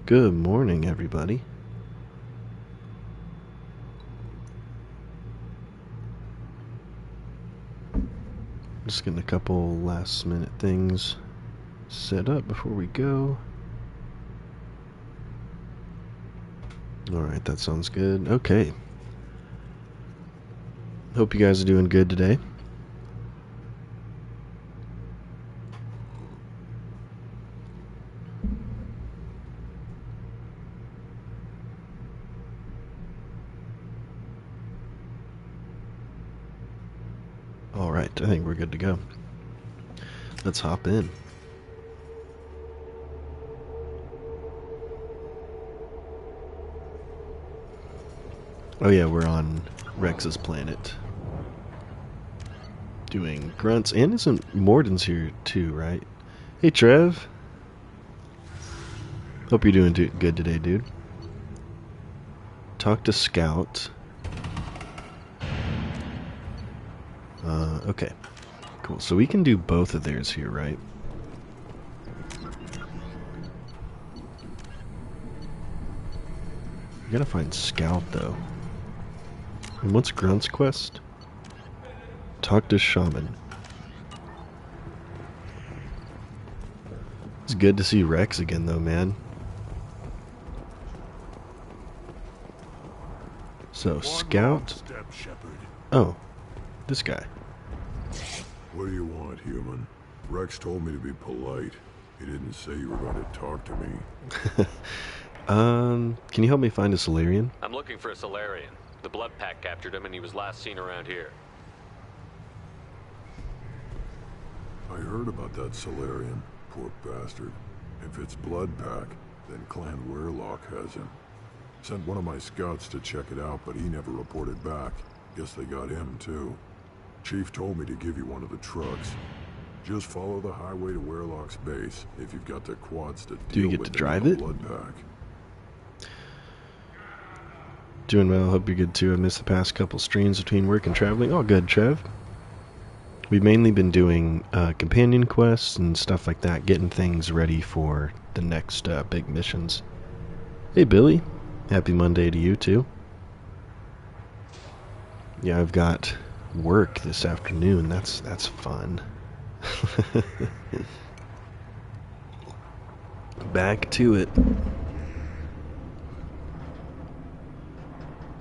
Good morning, everybody. Just getting a couple last minute things set up before we go. Alright, that sounds good. Okay. Hope you guys are doing good today. Alright, I think we're good to go. Let's hop in. Oh yeah, we're on Rex's planet. Doing grunts. And isn't Morden's here too, right? Hey Trev. Hope you're doing good today, dude. Talk to Scout. Okay. Cool. So we can do both of theirs here, right? We gotta find Scout, though. And what's Grunt's quest? Talk to Shaman. It's good to see Rex again, though, man. So, Scout... Oh, this guy. What do you want, human? Rex told me to be polite. He didn't say you were going to talk to me. Can you help me find a Solarian? I'm looking for a Solarian. The Blood Pack captured him and he was last seen around here. I heard about that Solarian. Poor bastard. If it's Blood Pack, then Clan Weirlock has him. Sent one of my scouts to check it out, but he never reported back. Guess they got him, too. Chief told me to give you one of the trucks. Just follow the highway to Weirlock's base if you've got the quads to Do you deal get with to drive it? Blood Pack. Doing well, hope you're good too. I missed the past couple streams between work and traveling. All good, Trev. We've mainly been doing companion quests and stuff like that, getting things ready for the next big missions. Hey Billy, happy Monday to you too. Yeah, I've got work this afternoon. That's fun. Back to it.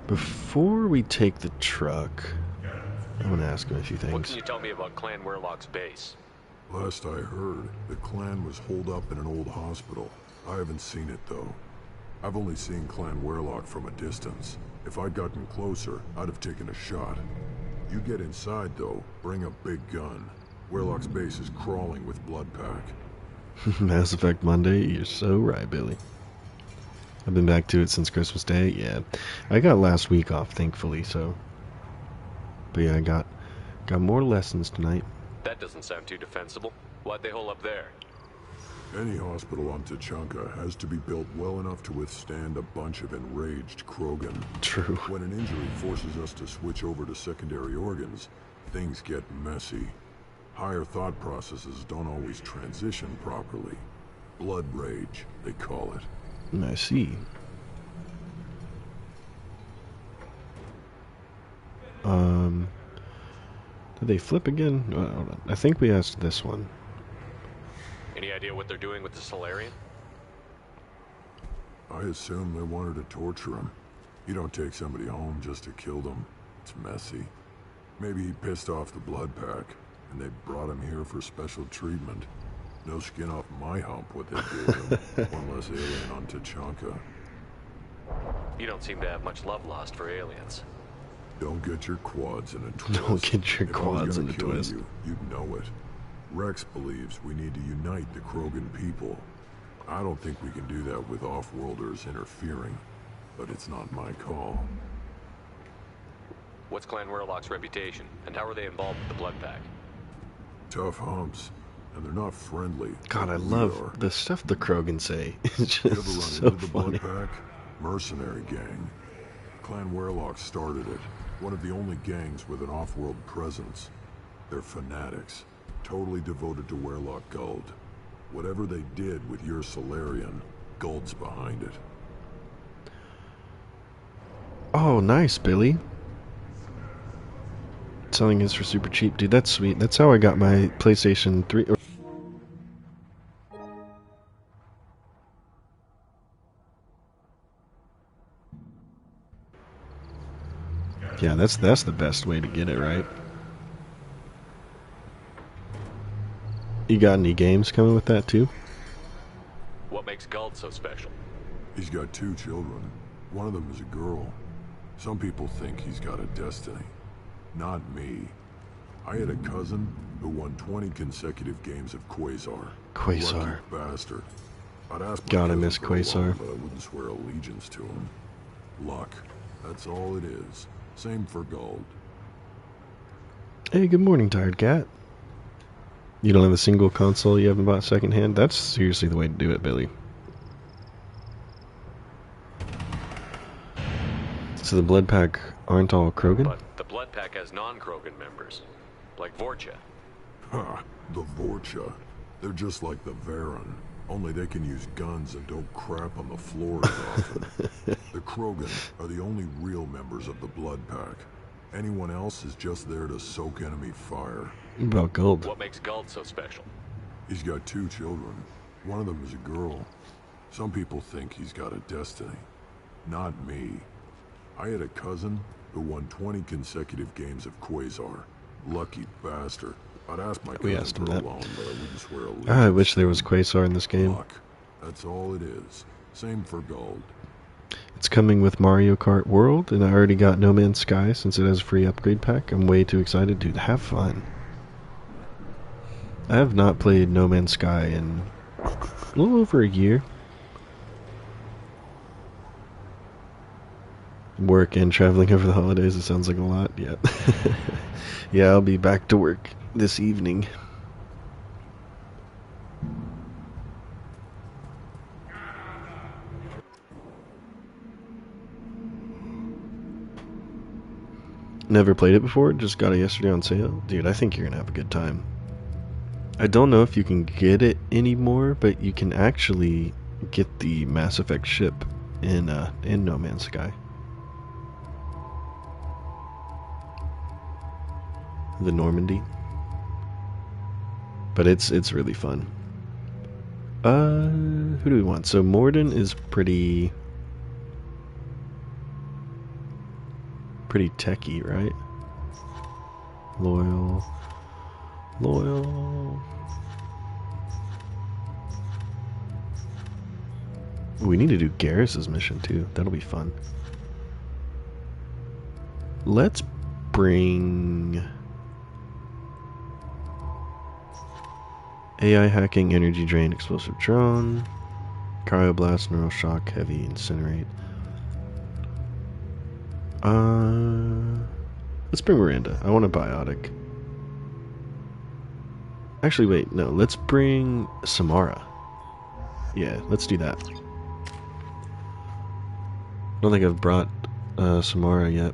Before we take the truck, I'm going to ask him a few things. What can you tell me about Clan Weirlock's base? Last I heard, the clan was holed up in an old hospital. I haven't seen it, though. I've only seen Clan Weirlock from a distance. If I'd gotten closer, I'd have taken a shot. You get inside, though, bring a big gun. Weirlock's base is crawling with Blood Pack. Mass Effect Monday, you're so right, Billy. I've been back to it since Christmas Day. Yeah, I got last week off, thankfully. So, but yeah, I got more lessons tonight. That doesn't sound too defensible. Why'd they hole up there? Any hospital on Tuchanka has to be built well enough to withstand a bunch of enraged Krogan. True. When an injury forces us to switch over to secondary organs, things get messy. Higher thought processes don't always transition properly. Blood rage, they call it. I see. Did they flip again? Hold on. I think we asked this one. Any idea what they're doing with the Solarian? I assume they wanted to torture him. You don't take somebody home just to kill them. It's messy. Maybe he pissed off the Blood Pack, and they brought him here for special treatment. No skin off my hump what they did him. One less alien on Tuchanka. You don't seem to have much love lost for aliens. Don't get your quads in a twist. Don't get your If I was quads in gonna a kill twist. You'd know it. Rex believes we need to unite the Krogan people. I don't think we can do that with off-worlders interfering, but it's not my call. What's Clan Weirlock's reputation, and how are they involved with the Blood Pack? Tough humps, and they're not friendly. God, I We love are. the stuff the Krogan say. It's You ever just run so into the funny. Blood Pack? Mercenary gang. Clan Weirlock started it. One of the only gangs with an off-world presence. They're fanatics, totally devoted to Weirlock Guld. Whatever they did with your Solarian, Gold's behind it. Oh, nice, Billy. Selling his for super cheap. Dude, that's sweet. That's how I got my PlayStation 3. Yeah, that's the best way to get it, right? You got any games coming with that too? What makes Guld so special? He's got 2 children. One of them is a girl. Some people think he's got a destiny. Not me. I had a cousin who won 20 consecutive games of Quasar. Quasar. Lucky bastard. I'd ask my God, I cousin miss for a Quasar. loan, but I wouldn't swear allegiance to him. Luck. That's all it is. Same for Guld. Hey, good morning, Tired Cat. You don't have a single console you haven't bought secondhand? That's seriously the way to do it, Billy. So the Blood Pack aren't all Krogan? But the Blood Pack has non-Krogan members, like Vorcha. Ha! The Vorcha. They're just like the Varen. Only they can use guns and don't crap on the floor as often. The Krogan are the only real members of the Blood Pack. Anyone else is just there to soak enemy fire. What about Guld? What makes Guld so special? He's got 2 children. One of them is a girl. Some people think he's got a destiny. Not me. I had a cousin who won 20 consecutive games of Quasar. Lucky bastard. I'd ask my We cousin asked for him a that. loan, but I wouldn't swear allegiance. I wish there was Quasar in this game. Luck. That's all it is. Same for Guld. It's coming with Mario Kart World, and I already got No Man's Sky since it has a free upgrade pack. I'm way too excited. Dude, have fun. I have not played No Man's Sky in a little over a year. Work and traveling over the holidays, it sounds like a lot. Yeah. Yeah, I'll be back to work this evening. Never played it before, just got it yesterday on sale. Dude, I think you're gonna have a good time. I don't know if you can get it anymore, but you can actually get the Mass Effect ship in No Man's Sky. The Normandy. But it's really fun. Who do we want? So Morden is pretty techie, right? Loyal. We need to do Garrus's mission too. That'll be fun. Let's bring AI hacking, energy drain, explosive drone, cryoblast, neural shock, heavy, incinerate. Let's bring Miranda. I want a biotic. Actually, wait, no. Let's bring Samara. Yeah, let's do that. I don't think I've brought Samara yet.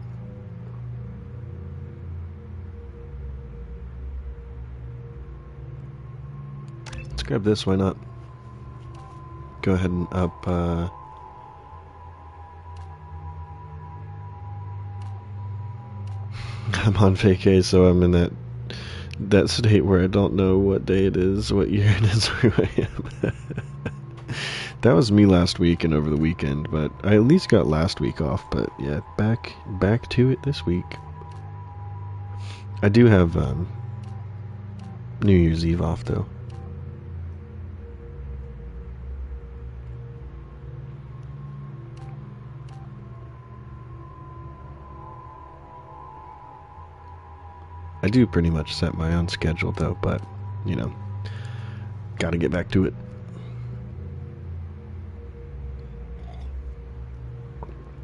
Let's grab this, why not? Go ahead and up I'm on vacay, so I'm in that state where I don't know what day it is, what year it is, where I am. That was me last week and over the weekend, but I at least got last week off. But yeah, back to it this week. I do have New Year's Eve off though. I do pretty much set my own schedule though, but you know, gotta get back to it.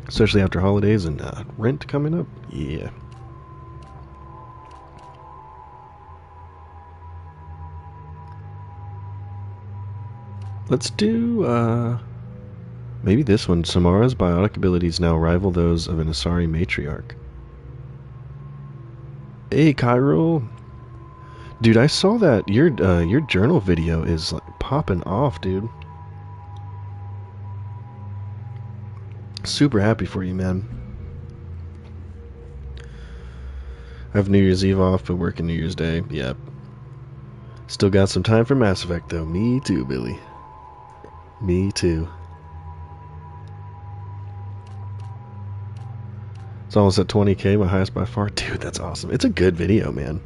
Especially after holidays and rent coming up. Yeah. Let's do maybe this one. Samara's biotic abilities now rival those of an Asari matriarch. Hey, Cairo. Dude, I saw that your journal video is like popping off, dude. Super happy for you, man. I have New Year's Eve off, but working New Year's Day. Yep. Still got some time for Mass Effect, though. Me too, Billy. Me too. It's almost at 20k, my highest by far. Dude, that's awesome. It's a good video, man.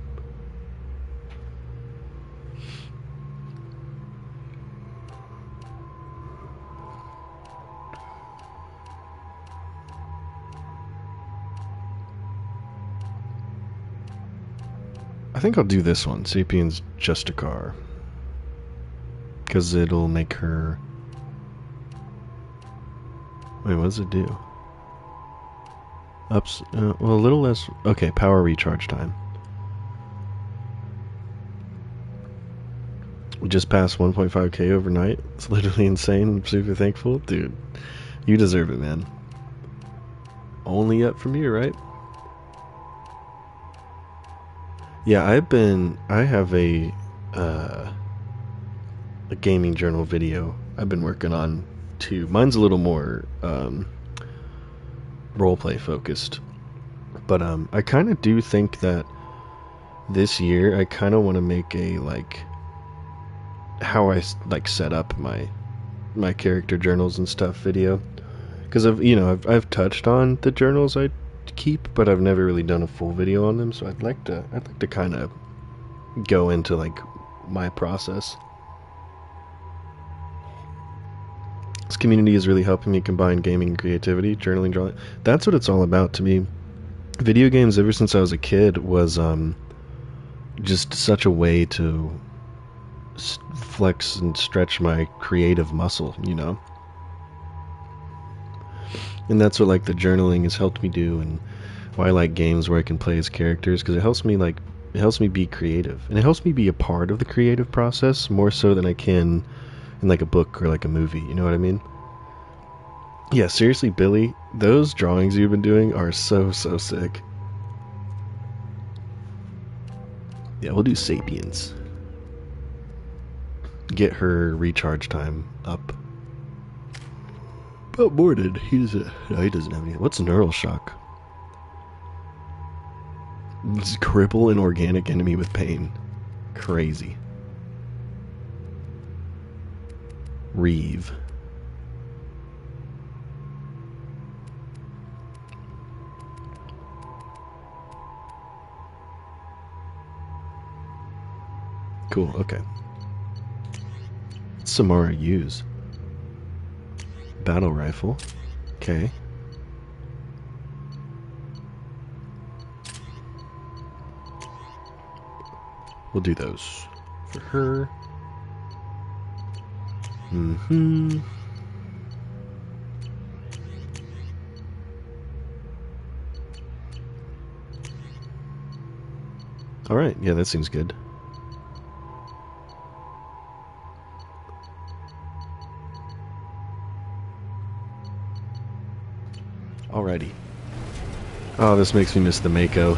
I think I'll do this one. Sapien's just a car. Because it'll make her... Wait, what does it do? Ups, well, a little less. Okay, power recharge time. We just passed 1.5k overnight. It's literally insane. I'm super thankful. Dude, you deserve it, man. Only up from here, right? Yeah, I have a gaming journal video I've been working on too. Mine's a little more, roleplay focused, but I kind of do think that this year I kind of want to make a like how I like set up my character journals and stuff video, because I've touched on the journals I keep, but I've never really done a full video on them, so I'd like to kind of go into like my process. This community is really helping me combine gaming and creativity, journaling, drawing. That's what it's all about to me. Video games, ever since I was a kid, was just such a way to flex and stretch my creative muscle, you know? And that's what like the journaling has helped me do, and why I like games where I can play as characters, because it helps me be creative, and it helps me be a part of the creative process more so than I can in like a book or like a movie, you know what I mean? Yeah, seriously, Billy, those drawings you've been doing are so sick. Yeah, we'll do Sapiens. Get her recharge time up. But Mordred, he doesn't have any. What's neural shock? It's cripple an organic enemy with pain. Crazy. Reeve. Cool, okay. Samara use. Battle rifle. Okay. We'll do those for her. Mm-hmm. Alright, yeah, that seems good. Alrighty. Oh, this makes me miss the Mako.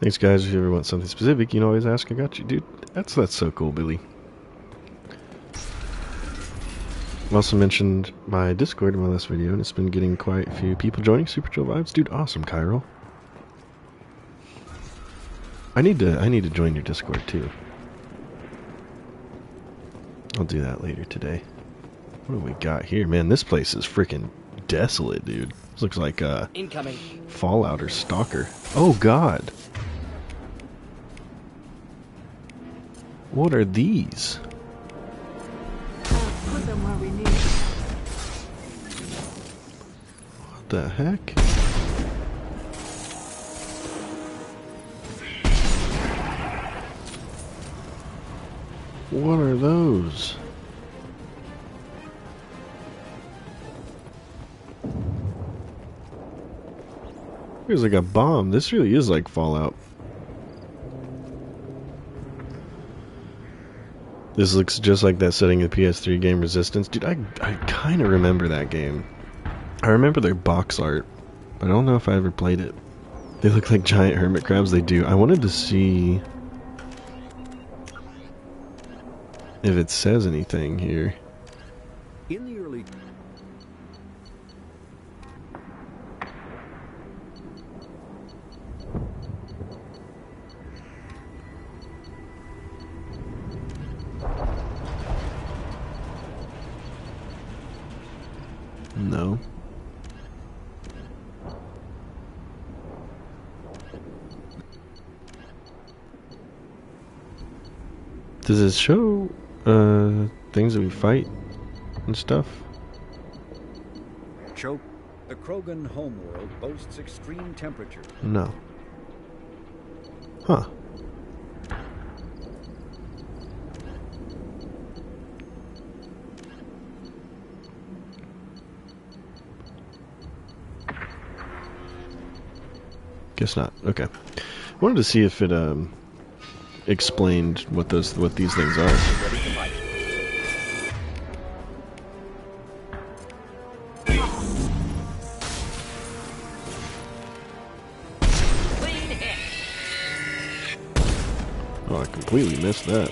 Thanks, guys. If you ever want something specific, you can always ask. I got you, dude. That's so cool, Billy. I also mentioned my Discord in my last video, and it's been getting quite a few people joining. Super chill vibes, dude. Awesome, Cairo. I need to join your Discord too. I'll do that later today. What do we got here, man? This place is freaking desolate, dude. This looks like incoming Fallout or Stalker. Oh God. What are these? Put them where we need. What the heck? What are those? There's like a bomb. This really is like Fallout. This looks just like that setting of the PS3 game Resistance. Dude, I kind of remember that game. I remember their box art, but I don't know if I ever played it. They look like giant hermit crabs. They do. I wanted to see if it says anything here. In the early... No. Does it show things that we fight and stuff? Choke. The Krogan homeworld boasts extreme temperatures. No. Huh. Guess not. Okay. Wanted to see if it explained what these things are. Ready to fight. Oh, I completely missed that.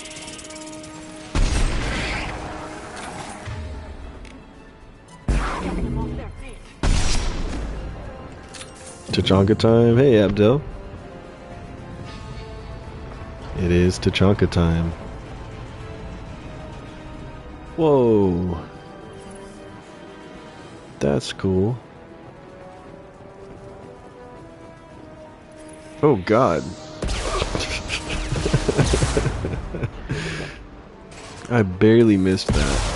Tachanka time. Hey, Abdel. It is Tachanka time. Whoa. That's cool. Oh, God. I barely missed that.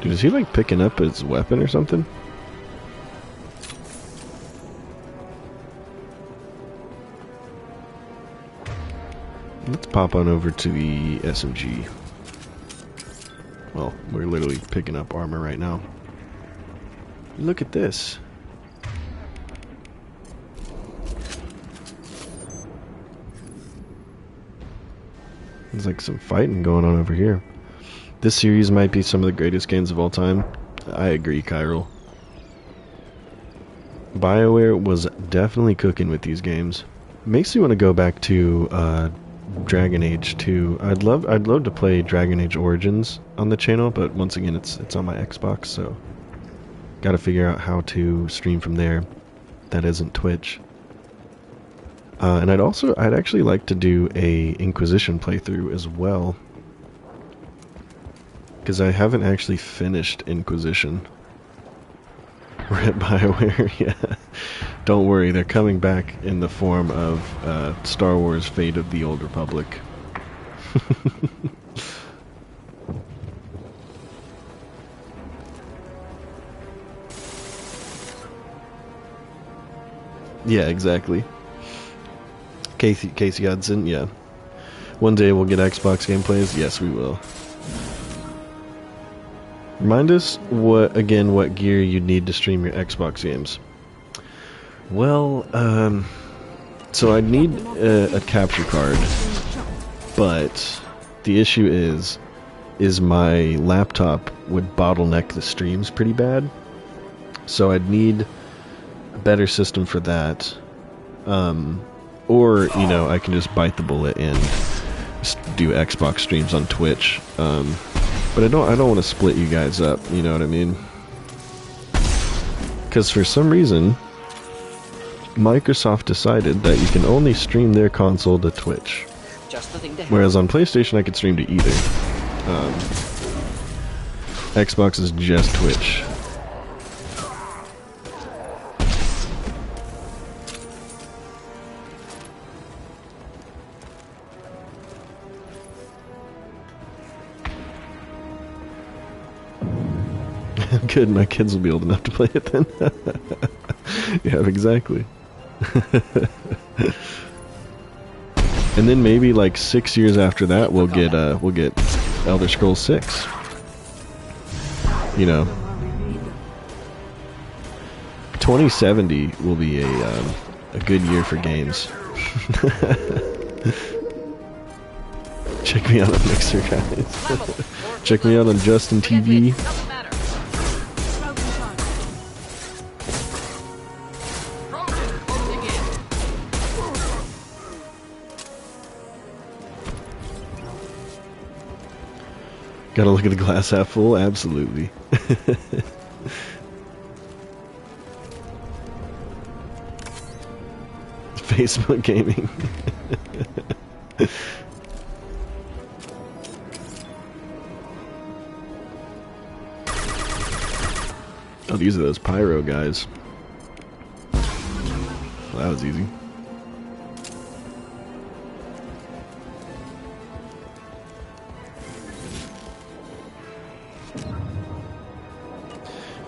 Dude, is he like picking up his weapon or something? Let's pop on over to the SMG. Well, we're literally picking up armor right now. Look at this. There's like some fighting going on over here. This series might be some of the greatest games of all time. I agree, Kyril. BioWare was definitely cooking with these games. Makes me want to go back to Dragon Age 2. I'd love to play Dragon Age Origins on the channel, but once again it's on my Xbox, so gotta figure out how to stream from there. That isn't Twitch. And I'd actually like to do a Inquisition playthrough as well, because I haven't actually finished Inquisition. Rip BioWare, yeah. Don't worry, they're coming back in the form of Star Wars Fate of the Old Republic. Yeah, exactly. Casey Hudson, yeah. One day we'll get Xbox gameplays. Yes, we will. Remind us what gear you need to stream your Xbox games. Well, so I'd need a capture card, but the issue is my laptop would bottleneck the streams pretty bad. So I'd need a better system for that. Or, you know, I can just bite the bullet and just do Xbox streams on Twitch. But I don't want to split you guys up, you know what I mean? Because for some reason, Microsoft decided that you can only stream their console to Twitch. Whereas on PlayStation I could stream to either. Xbox is just Twitch. Good, my kids will be old enough to play it then. Yeah, exactly. And then maybe like 6 years after that, we'll get Elder Scrolls 6. You know, 2070 will be a good year for games. Check me out on Mixer, guys. Check me out on Justin TV. Gotta look at the glass half full, absolutely. Facebook gaming. Oh, these are those pyro guys. Well, that was easy.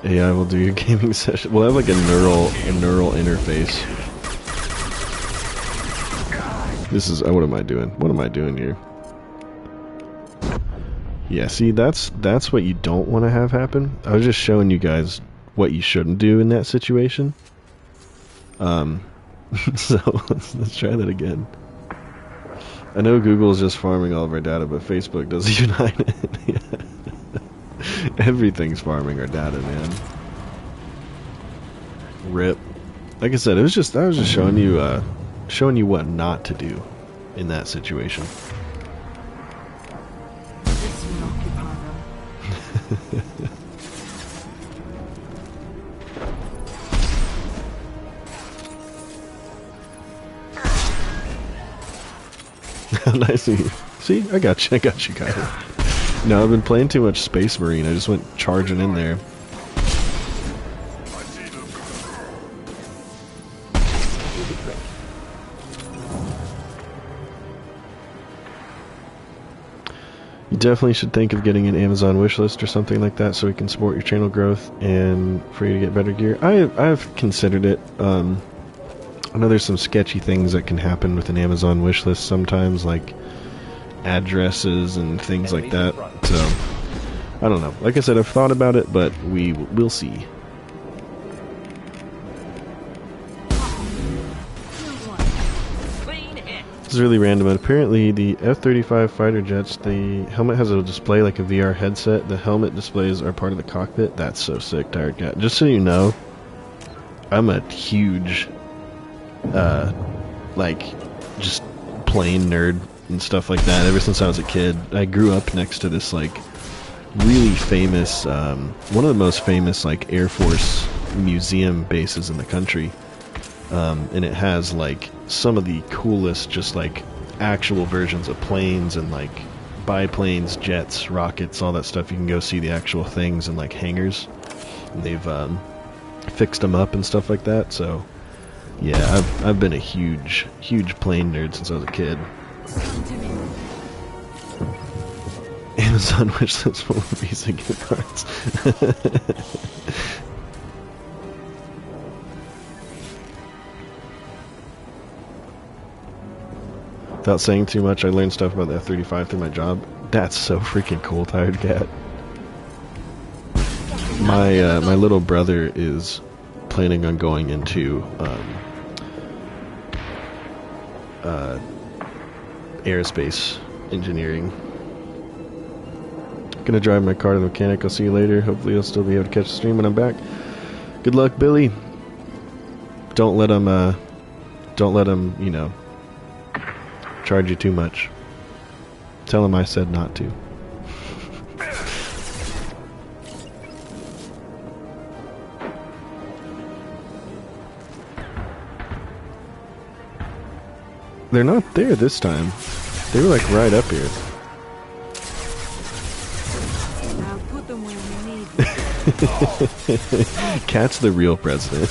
AI will do your gaming session. We'll have like a neural interface. This is what am I doing? What am I doing here? Yeah, see, that's what you don't want to have happen. I was just showing you guys what you shouldn't do in that situation. So let's try that again. I know Google is just farming all of our data, but Facebook does unite it. Yeah. Everything's farming our data, man. RIP. Like I said, I was just showing you what not to do in that situation. How nice of you. See, I got you guys. No, I've been playing too much Space Marine. I just went charging in there. You definitely should think of getting an Amazon wishlist or something like that so we can support your channel growth and for you to get better gear. I've considered it. I know there's some sketchy things that can happen with an Amazon wishlist sometimes, like addresses and things like that. So I don't know. Like I said, I've thought about it, but we'll see. This is really random. Apparently, the F-35 fighter jets, the helmet has a display like a VR headset. The helmet displays are part of the cockpit. That's so sick, Tired Cat. Just so you know, I'm a huge, like, just plane nerd and stuff like that ever since I was a kid. I grew up next to this, like, really famous, one of the most famous, like, Air Force museum bases in the country. And it has, like, some of the coolest, just, like, actual versions of planes and, like, biplanes, jets, rockets, all that stuff. You can go see the actual things in, like, hangars. They've, fixed them up and stuff like that, so, yeah, I've been a huge plane nerd since I was a kid. Amazon wishlist full of Visa gift cards. Without saying too much, I learned stuff about the F-35 through my job. That's so freaking cool, Tired Cat. My little brother is planning on going into aerospace engineering. Gonna drive my car to the mechanic. I'll see you later. Hopefully I'll still be able to catch the stream when I'm back. Good luck, Billy. Don't let him, you know, charge you too much. Tell him I said not to. They're not there this time. They were like right up here. I'll put them where we need them. Cat's the real president.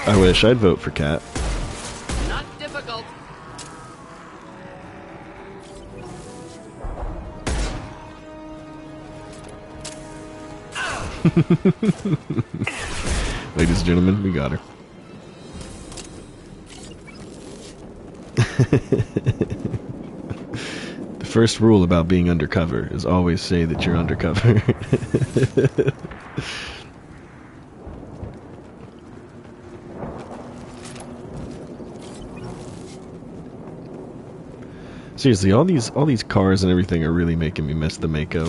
I wish. I'd vote for Cat. Not difficult. Ladies and gentlemen, we got her. The first rule about being undercover is always say that you're undercover. Seriously, all these cars and everything are really making me miss the Mako.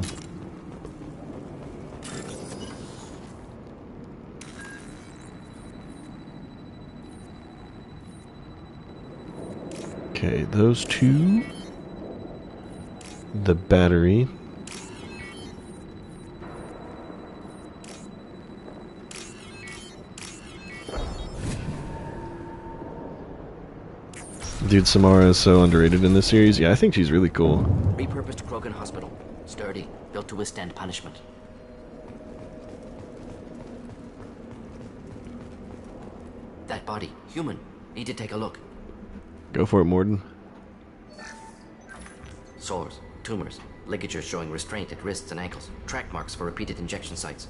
Okay, those two. The battery. Dude, Samara is so underrated in this series. Yeah, I think she's really cool. Repurposed Krogan Hospital. Sturdy, built to withstand punishment. That body, human. Need to take a look. Go for it, Morden. Sores, tumors, ligatures showing restraint at wrists and ankles, track marks for repeated injection sites.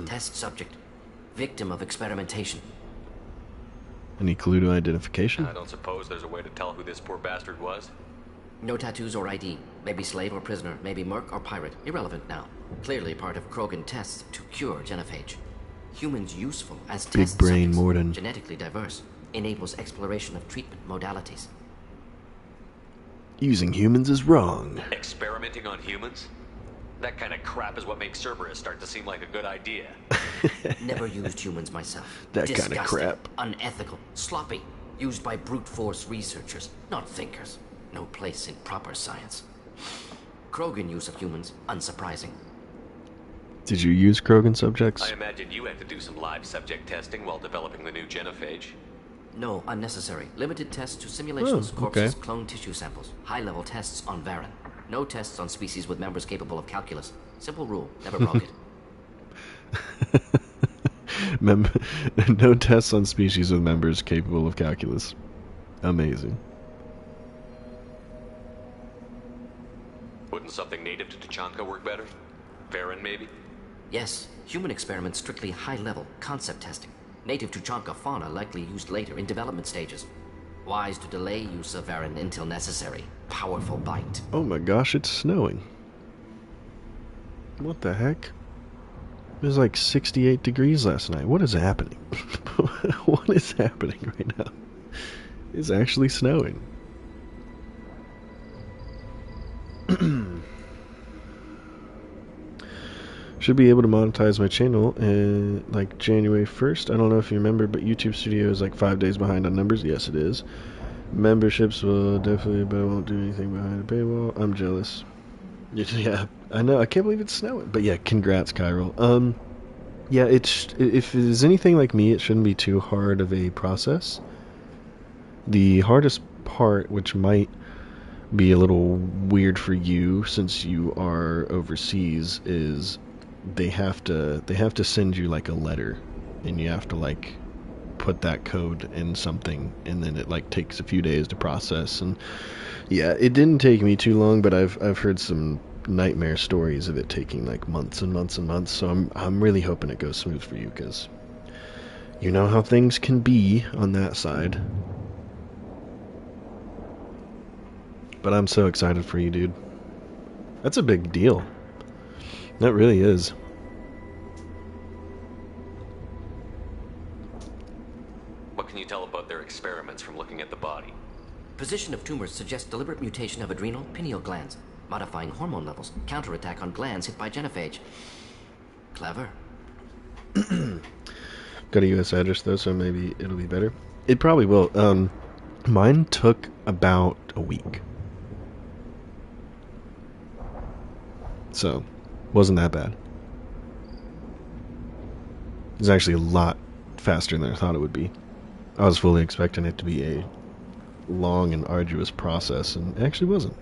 Test subject. Victim of experimentation. Any clue to identification? I don't suppose there's a way to tell who this poor bastard was? No tattoos or ID. Maybe slave or prisoner, maybe merc or pirate. Irrelevant now. Clearly part of Krogan tests to cure genophage. Humans useful as Big test brain subjects. Morden. Genetically diverse. Enables exploration of treatment modalities. Using humans is wrong. Experimenting on humans? That kind of crap is what makes Cerberus start to seem like a good idea. Never used humans myself. That kind of Disgusting, crap. Unethical, sloppy. Used by brute force researchers, not thinkers. No place in proper science. Krogan use of humans, unsurprising. Did you use Krogan subjects? I imagine you had to do some live subject testing while developing the new genophage. No, unnecessary. Limited tests to simulations, corpses, okay. cloned tissue samples. High-level tests on Varen. No tests on species with members capable of calculus. Simple rule, never broke it. No tests on species with members capable of calculus. Amazing. Wouldn't something native to Tuchanka work better? Varen, maybe? Yes, human experiments strictly high-level, concept testing. Native Tuchanka fauna likely used later in development stages. Wise to delay use of Varen until necessary. Powerful bite. Oh my gosh, it's snowing. What the heck? It was like 68 degrees last night. What is happening? What is happening right now? It's actually snowing. Should be able to monetize my channel like January 1st. I don't know if you remember, but YouTube Studio is like 5 days behind on numbers. Yes, it is. Memberships will definitely, but I won't do anything behind a paywall. I'm jealous. Yeah, I know. I can't believe it's snowing. But yeah, congrats, Chiral. Yeah, if it is anything like me, it shouldn't be too hard of a process. The hardest part, which might be a little weird for you since you are overseas, is they have to send you like a letter, and you have to like put that code in something, and then it like takes a few days to process. And yeah, it didn't take me too long, but I've heard some nightmare stories of it taking like months and months and months. So I'm really hoping it goes smooth for you, because you know how things can be on that side. But I'm so excited for you, dude. That's a big deal. That really is. What can you tell about their experiments from looking at the body? Position of tumors suggests deliberate mutation of adrenal, pineal glands, modifying hormone levels, counterattack on glands hit by genophage. Clever. Got a US address though, so maybe it'll be better. It probably will. Mine took about a week. So, wasn't that bad. It was actually a lot faster than I thought it would be. I was fully expecting it to be a long and arduous process, and it actually wasn't.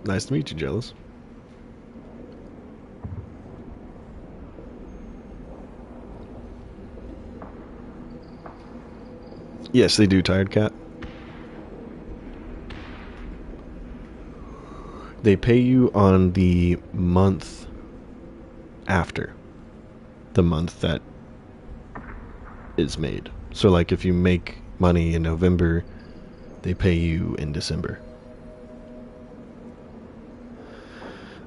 Nice to meet you, Jealous. Yes, they do, Tired Cat. They pay you on the month after the month that is made. So like if you make money in November, they pay you in December.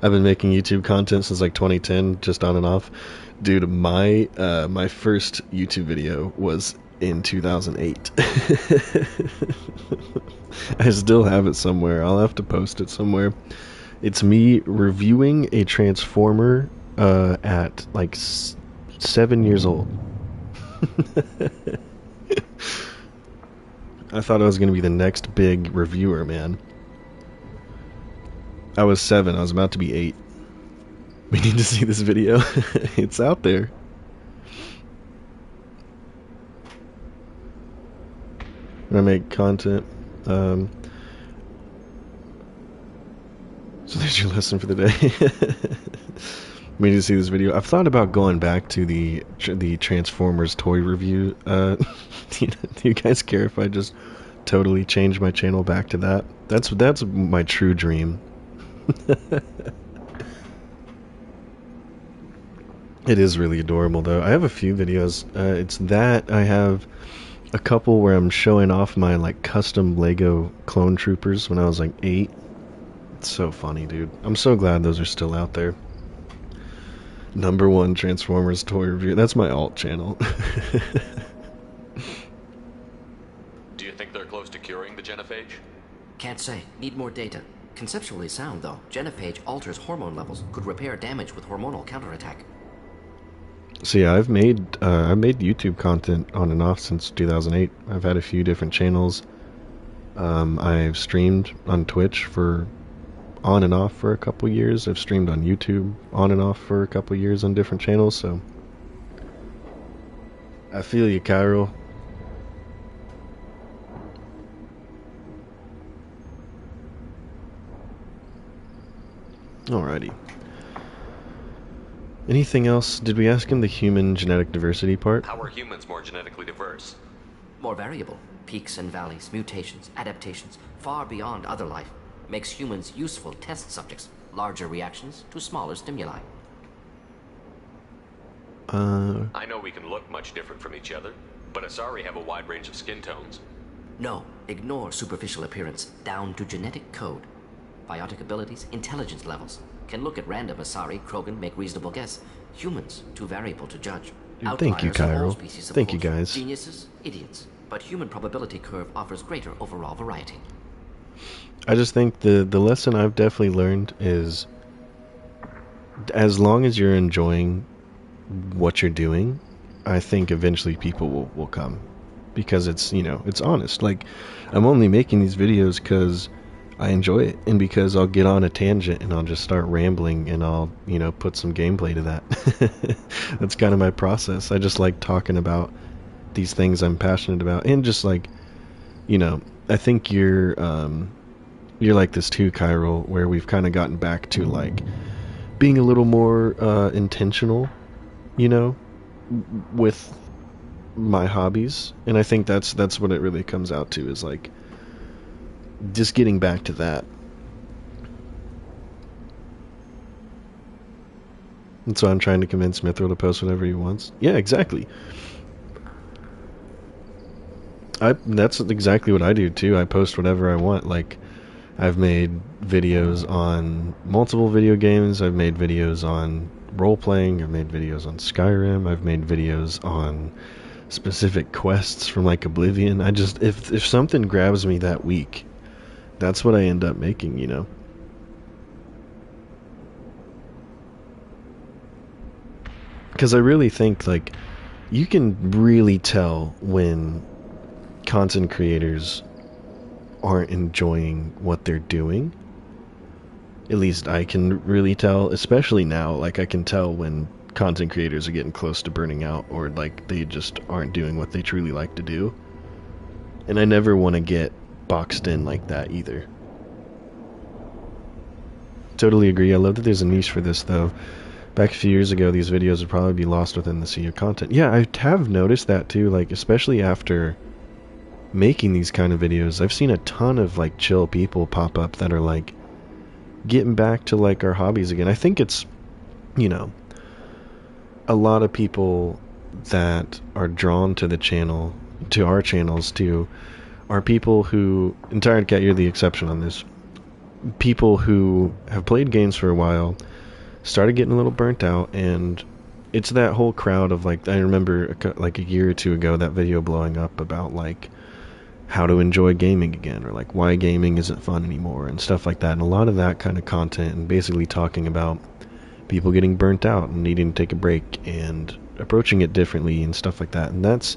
I've been making YouTube content since like 2010, just on and off. Dude, my first YouTube video was in 2008. I still have it somewhere. I'll have to post it somewhere. It's me reviewing a Transformer at like 7 years old. I thought I was going to be the next big reviewer, man. I was 7. I was about to be 8. We need to see this video. It's out there. When I make content. So there's your lesson for the day. We need to see this video. I've thought about going back to the Transformers toy review. Do you guys care if I just totally change my channel back to that? That's my true dream. It is really adorable though. I have a few videos. It's that I have a couple where I'm showing off my like custom Lego clone troopers when I was like 8. It's so funny, dude. I'm so glad those are still out there. #1 Transformers toy review. That's my alt channel. Do you think they're close to curing the genophage? Can't say. Need more data. Conceptually sound, though. Genophage alters hormone levels. Could repair damage with hormonal counterattack. So yeah, I've made YouTube content on and off since 2008. I've had a few different channels. I've streamed on Twitch for on and off for a couple years. I've streamed on YouTube on and off for a couple years on different channels, so I feel you, Cairo. Alrighty. Anything else? Did we ask him the human genetic diversity part? How are humans more genetically diverse? More variable. Peaks and valleys, mutations, adaptations, far beyond other life. Makes humans useful test subjects. Larger reactions to smaller stimuli. I know we can look much different from each other, but Asari have a wide range of skin tones. No, ignore superficial appearance, down to genetic code. Biotic abilities, intelligence levels. Can look at random Asari, Krogan, make reasonable guess. Humans, too variable to judge. Dude, thank you, Outliers of all Cairo. species, of Thank you, course. guys. Geniuses, idiots. But human probability curve offers greater overall variety. I just think the lesson I've definitely learned is as long as you're enjoying what you're doing, I think eventually people will come. Because it's, you know, it's honest. Like, I'm only making these videos because I enjoy it, and because I'll get on a tangent and I'll just start rambling and I'll, you know, put some gameplay to that. That's kind of my process. I just like talking about these things I'm passionate about, and just like, you know, I think you're like this too, Cairo, where we've kind of gotten back to like being a little more intentional, you know, with my hobbies, and I think that's what it really comes out to, is like just getting back to that. And so I'm trying to convince Mithril to post whatever he wants. Yeah, exactly. That's exactly what I do too. I post whatever I want. Like, I've made videos on multiple video games. I've made videos on role-playing. I've made videos on Skyrim. I've made videos on specific quests from like Oblivion. I just, if something grabs me that week, that's what I end up making, you know. Because I really think like you can really tell when content creators aren't enjoying what they're doing. At least I can really tell, especially now. Like, I can tell when content creators are getting close to burning out, or like they just aren't doing what they truly like to do. And I never want to get boxed in like that either. Totally agree. I love that there's a niche for this though. Back a few years ago, these videos would probably be lost within the sea of content. Yeah, I have noticed that too, like especially after making these kind of videos. I've seen a ton of like chill people pop up that are like, getting back to like our hobbies again. I think it's, you know, a lot of people that are drawn to the channel, to our channels too, are people who, and Tired Cat, you're the exception on this, people who have played games for a while, started getting a little burnt out, and it's that whole crowd of like, I remember like a year or two ago that video blowing up about like how to enjoy gaming again, or like why gaming isn't fun anymore and stuff like that, and a lot of that kind of content, and basically talking about people getting burnt out and needing to take a break and approaching it differently and stuff like that. And that's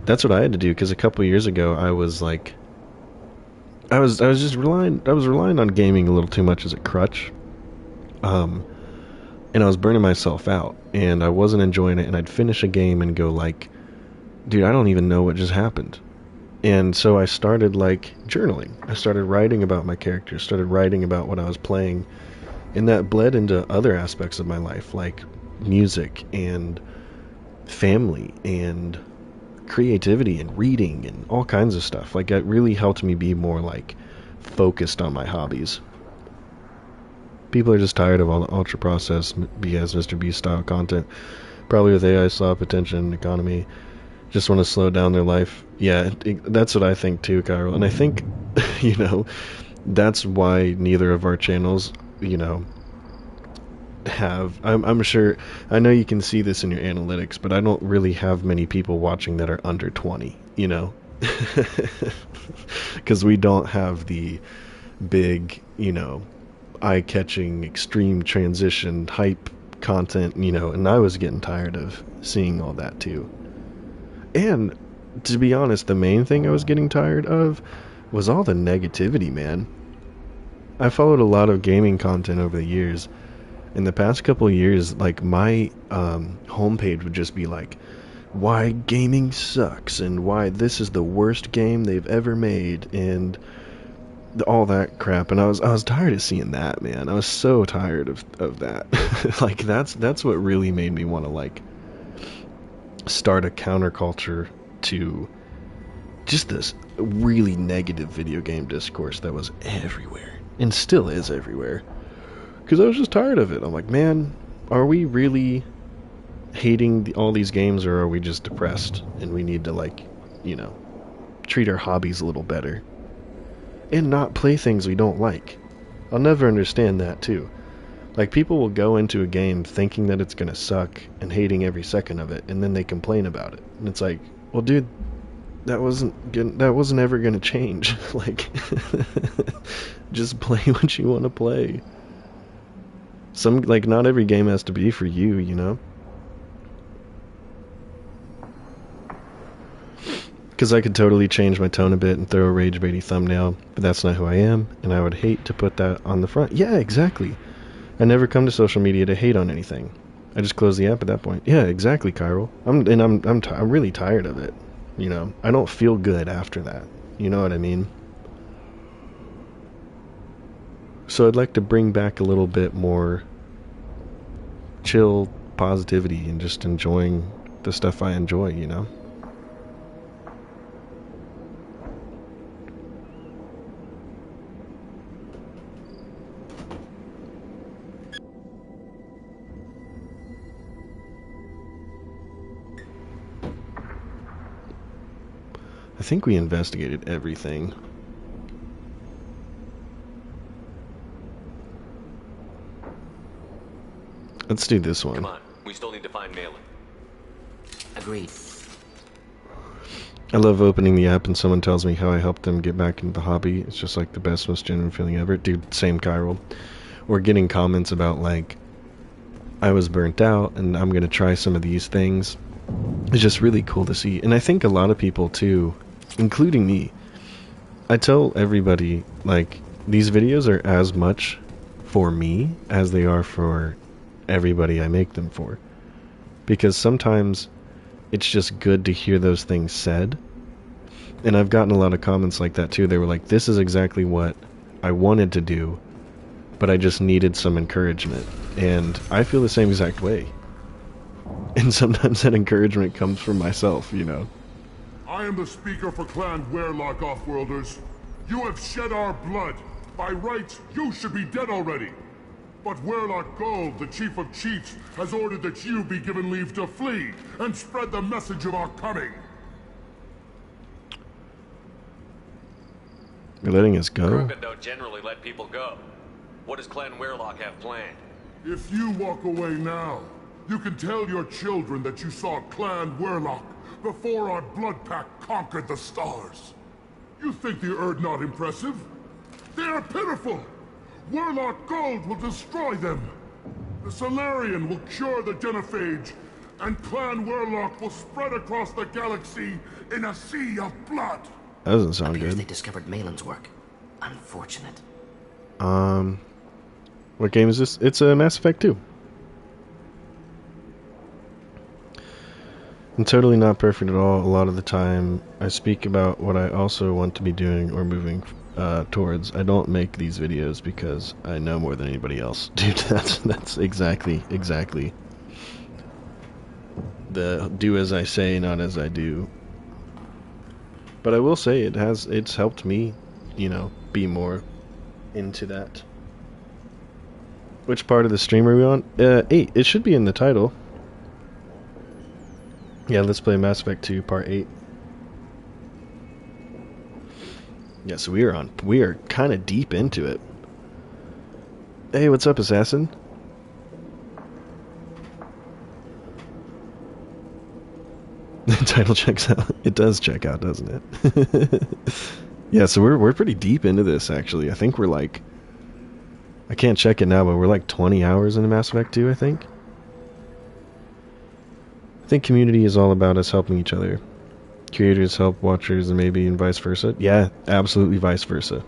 what I had to do, because a couple years ago I was like, I was relying on gaming a little too much as a crutch, and I was burning myself out, and I wasn't enjoying it, and I'd finish a game and go like, dude, I don't even know what just happened. And so I started like journaling. I started writing about my characters, started writing about what I was playing, and that bled into other aspects of my life, like music and family and creativity and reading and all kinds of stuff. Like, it really helped me be more like focused on my hobbies. People are just tired of all the ultra processed BS Mr. Beast style content, probably with AI slop, attention, and economy. Just want to slow down their life. Yeah, that's what I think too, Kyril. And I think, you know, that's why neither of our channels, you know, have, I'm sure, I know you can see this in your analytics, but I don't really have many people watching that are under 20, you know, because we don't have the big, you know, eye-catching, extreme transition hype content, you know, and I was getting tired of seeing all that too. And to be honest, the main thing I was getting tired of was all the negativity, man. I followed a lot of gaming content over the years. In the past couple of years, like, my homepage would just be like, why gaming sucks, and why this is the worst game they've ever made, and all that crap. And I was tired of seeing that, man. I was so tired of that. Like, that's what really made me want to like start a counterculture to just this really negative video game discourse that was everywhere and still is everywhere, because I was just tired of it. I'm like, man, are we really hating all these games, or are we just depressed and we need to, like, you know, treat our hobbies a little better and not play things we don't like? I'll never understand that too. Like, people will go into a game thinking that it's gonna suck and hating every second of it, and then they complain about it. And it's like, well, dude, that wasn't ever gonna change. Like, just play what you want to play. Like, not every game has to be for you, you know? Because I could totally change my tone a bit and throw a rage baity thumbnail, but that's not who I am, and I would hate to put that on the front. Yeah, exactly. I never come to social media to hate on anything. I just close the app at that point. Yeah, exactly, Kyril. I'm really tired of it. You know, I don't feel good after that. You know what I mean? So I'd like to bring back a little bit more chill positivity and just enjoying the stuff I enjoy, you know? I think we investigated everything. Let's do this one. Come on, we still need to find Malin. Agreed. I love opening the app and someone tells me how I helped them get back into the hobby. It's just like the best, most genuine feeling ever. Dude, same, Kyril. Or getting comments about like, I was burnt out and I'm gonna try some of these things. It's just really cool to see. And I think a lot of people too, including me, I tell everybody, like, these videos are as much for me as they are for everybody I make them for. Because sometimes it's just good to hear those things said. And I've gotten a lot of comments like that too. They were like, this is exactly what I wanted to do, but I just needed some encouragement. And I feel the same exact way. And sometimes that encouragement comes from myself, you know. I am the speaker for Clan Werlock, Offworlders. You have shed our blood. By rights, you should be dead already. But Werlock Gold, the Chief of Chiefs, has ordered that you be given leave to flee and spread the message of our coming. You're letting us go? Krogan don't generally let people go. What does Clan Werlock have planned? If you walk away now, you can tell your children that you saw Clan Werlock before our blood pack conquered the stars. You think the Erd not impressive? They are pitiful! Werlock Gold will destroy them! The Solarian will cure the genophage, and Clan Werlock will spread across the galaxy in a sea of blood! That doesn't sound Appears good. they discovered Malin's work. Unfortunate. What game is this? It's a Mass Effect 2. I'm totally not perfect at all. A lot of the time, I speak about what I also want to be doing or moving towards. I don't make these videos because I know more than anybody else. Dude, that's exactly the do as I say, not as I do. But I will say it's helped me, you know, be more into that. Which part of the stream are we on? 8. It should be in the title. Yeah, let's play Mass Effect 2 Part 8. Yeah, so we are kind of deep into it. Hey, what's up, Assassin? The title checks out. It does check out, doesn't it? Yeah, so we're pretty deep into this, actually. I think we're like... I can't check it now, but we're like 20 hours into Mass Effect 2, I think. I think community is all about us helping each other. Creators help watchers and maybe and vice versa. Yeah, absolutely vice versa.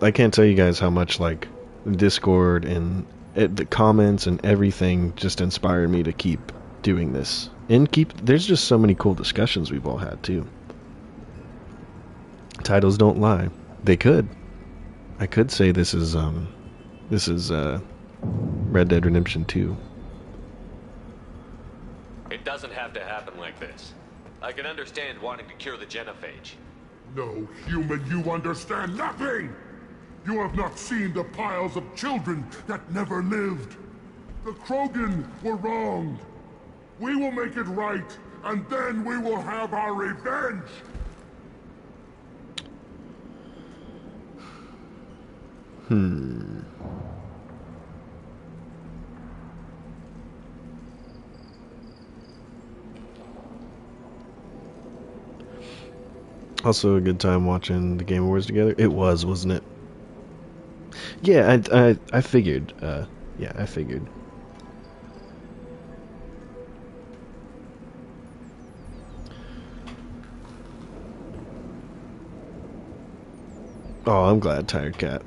I can't tell you guys how much like Discord and the comments and everything just inspired me to keep doing this. And there's just so many cool discussions we've all had too. Titles don't lie. They could. I could say this is Red Dead Redemption 2. It doesn't have to happen like this. I can understand wanting to cure the genophage. No, human, you understand nothing! You have not seen the piles of children that never lived. The Krogan were wronged. We will make it right, and then we will have our revenge! Also a good time watching the Game Awards together. It was, wasn't it? Yeah, I figured. Yeah, I figured. Oh, I'm glad, Tired Cat.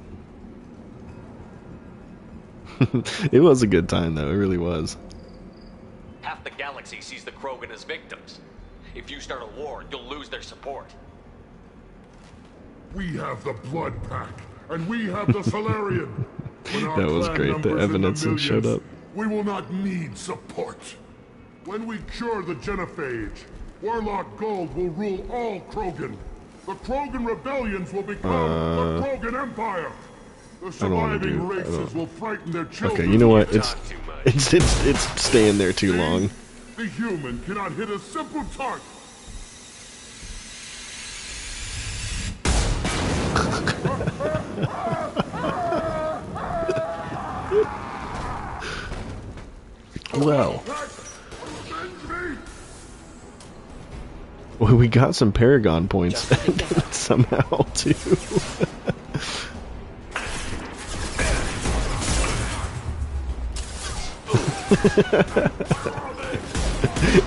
It was a good time, though. It really was. Half the galaxy sees the Krogan as victims. If you start a war, you'll lose their support. We have the blood pack, and we have the Solarian. When our That was clan great. The numbers in evidence showed millions, up. We will not need support. When we cure the genophage, Werlock Gold will rule all Krogan. The Krogan rebellions will become the Krogan Empire. The surviving races will frighten their children. Okay, you know what? Talk too much. It's staying there too long. The human cannot hit a simple target. Well, we got some Paragon points somehow too.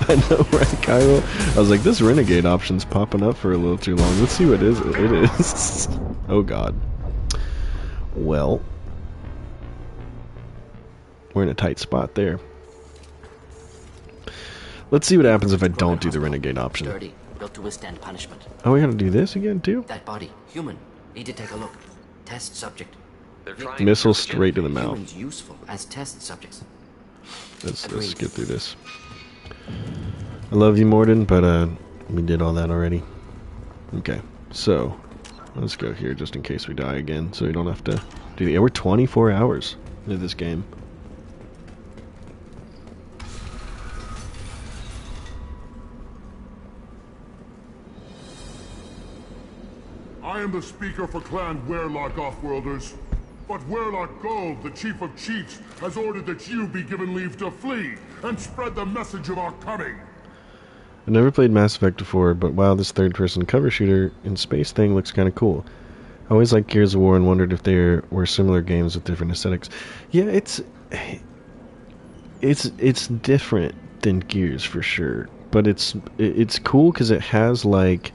I know, right, Cairo? I was like, this renegade option's popping up for a little too long. Let's see what it is. Oh god. Well, we're in a tight spot there. Let's see what happens if I don't do the renegade option. Sturdy, built to withstand punishment. Oh, we gotta do this again too? That body, human. Need to take a look. Test subject. They're trying to Missile cure the straight to the genophage. mouth. Humans useful as test subjects. Let's Agreed. get through this. I love you, Morden, but we did all that already. Okay, so Let's go here just in case we die again, so we don't have to do the... Yeah, we're 24 hours into this game. I am the speaker for Clan Werlock, Offworlders. But Werlock Gold, the Chief of Chiefs, has ordered that you be given leave to flee and spread the message of our coming. I've never played Mass Effect before, but wow, this third-person cover shooter in space thing looks kind of cool. I always liked Gears of War and wondered if there were similar games with different aesthetics. Yeah, it's different than Gears for sure, but it's cool because it has like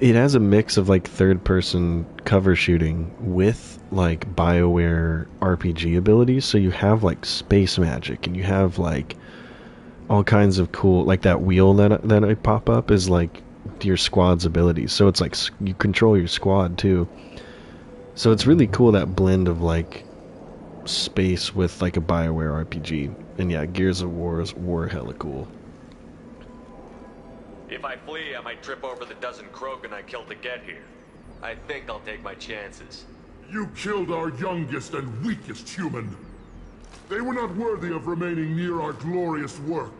it has a mix of like third-person cover shooting with like BioWare RPG abilities. So you have like space magic, and you have like all kinds of cool, like that wheel that I pop up is like your squad's abilities. So it's like you control your squad too. So it's really cool, that blend of like space with like a BioWare RPG. And yeah, Gears of War were hella cool. If I flee, I might trip over the dozen Krogan I killed to get here. I think I'll take my chances. You killed our youngest and weakest human. They were not worthy of remaining near our glorious work.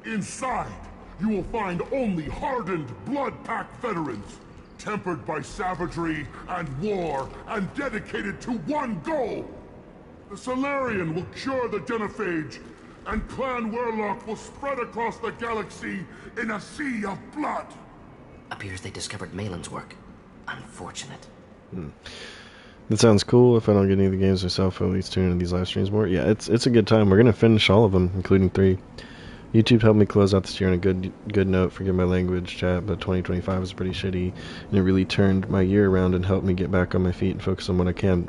Inside, you will find only hardened, blood-packed veterans, tempered by savagery and war, and dedicated to one goal. The Solarian will cure the genophage, and Clan Werlock will spread across the galaxy in a sea of blood. Appears they discovered Malin's work. Unfortunate. That sounds cool. If I don't get any of the games myself, I'll at least tune into these live streams more. Yeah, it's a good time. We're gonna finish all of them, including 3. YouTube helped me close out this year on a good note. Forgive my language, chat, but 2025 was pretty shitty, and it really turned my year around and helped me get back on my feet and focus on what I can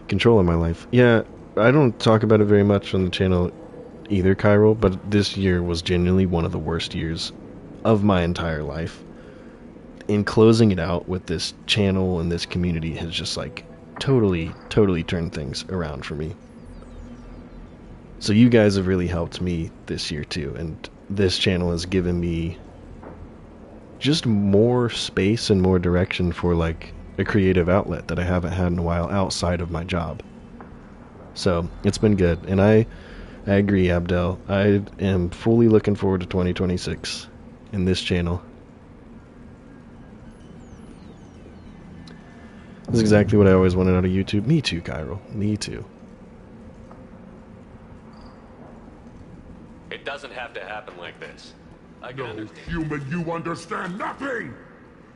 control in my life. Yeah, I don't talk about it very much on the channel either, Cairo, but this year was genuinely one of the worst years of my entire life. In closing it out with this channel and this community has just like totally turned things around for me. So you guys have really helped me this year too, and this channel has given me just more space and more direction for like a creative outlet that I haven't had in a while outside of my job. So it's been good, and I agree, Abdel. I am fully looking forward to 2026 in this channel. This is exactly what I always wanted out of YouTube. Me too, Cairo. Me too. It doesn't have to happen like this. I can No, understand. human, you understand nothing!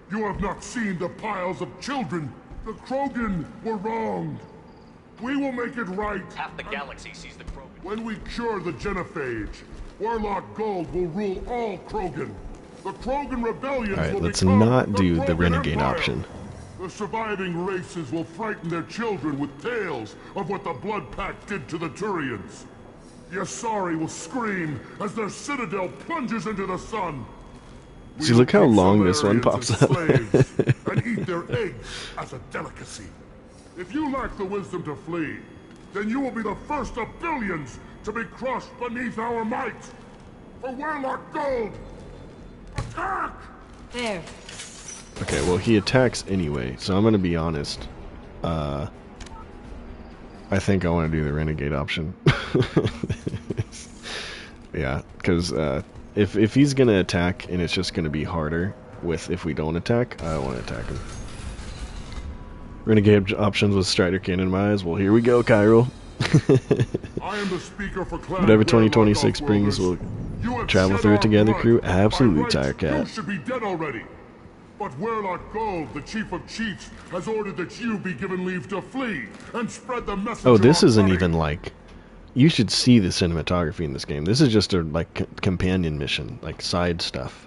You have not seen the piles of children. The Krogan were wronged. We will make it right. Half the galaxy sees the Krogan. When we cure the genophage, Werlock Gold will rule all Krogan. The Krogan rebellions Alright, will let's become not do the Krogan renegade Empire. option. The surviving races will frighten their children with tales of what the Blood Pact did to the Turians. Yasari will scream as their citadel plunges into the sun. We See, will look how keep long this one Solarians pops as up. slaves and eat their eggs as a delicacy. If you lack the wisdom to flee, then you will be the first of billions to be crushed beneath our might. For Werlock Gold, attack! There. Okay, well, he attacks anyway, so I'm gonna be honest. I think I want to do the renegade option. Yeah, because if he's gonna attack and it's just gonna be harder if we don't attack, I don't want to attack him. Renegade options with Strider Cannon in my eyes. Well, here we go, Cairo. I am the speaker for Clan Whatever Werlock 2026 brings, we'll You have travel shed through it our together, blood. crew. By Absolutely, rights, Tire Cat. You should be dead already. But Werlock Gold, the Chief of Chiefs, has ordered that you be given leave to flee and spread the message. Oh, of this our isn't coming. even like... You should see the cinematography in this game. This is just a like companion mission, like side stuff.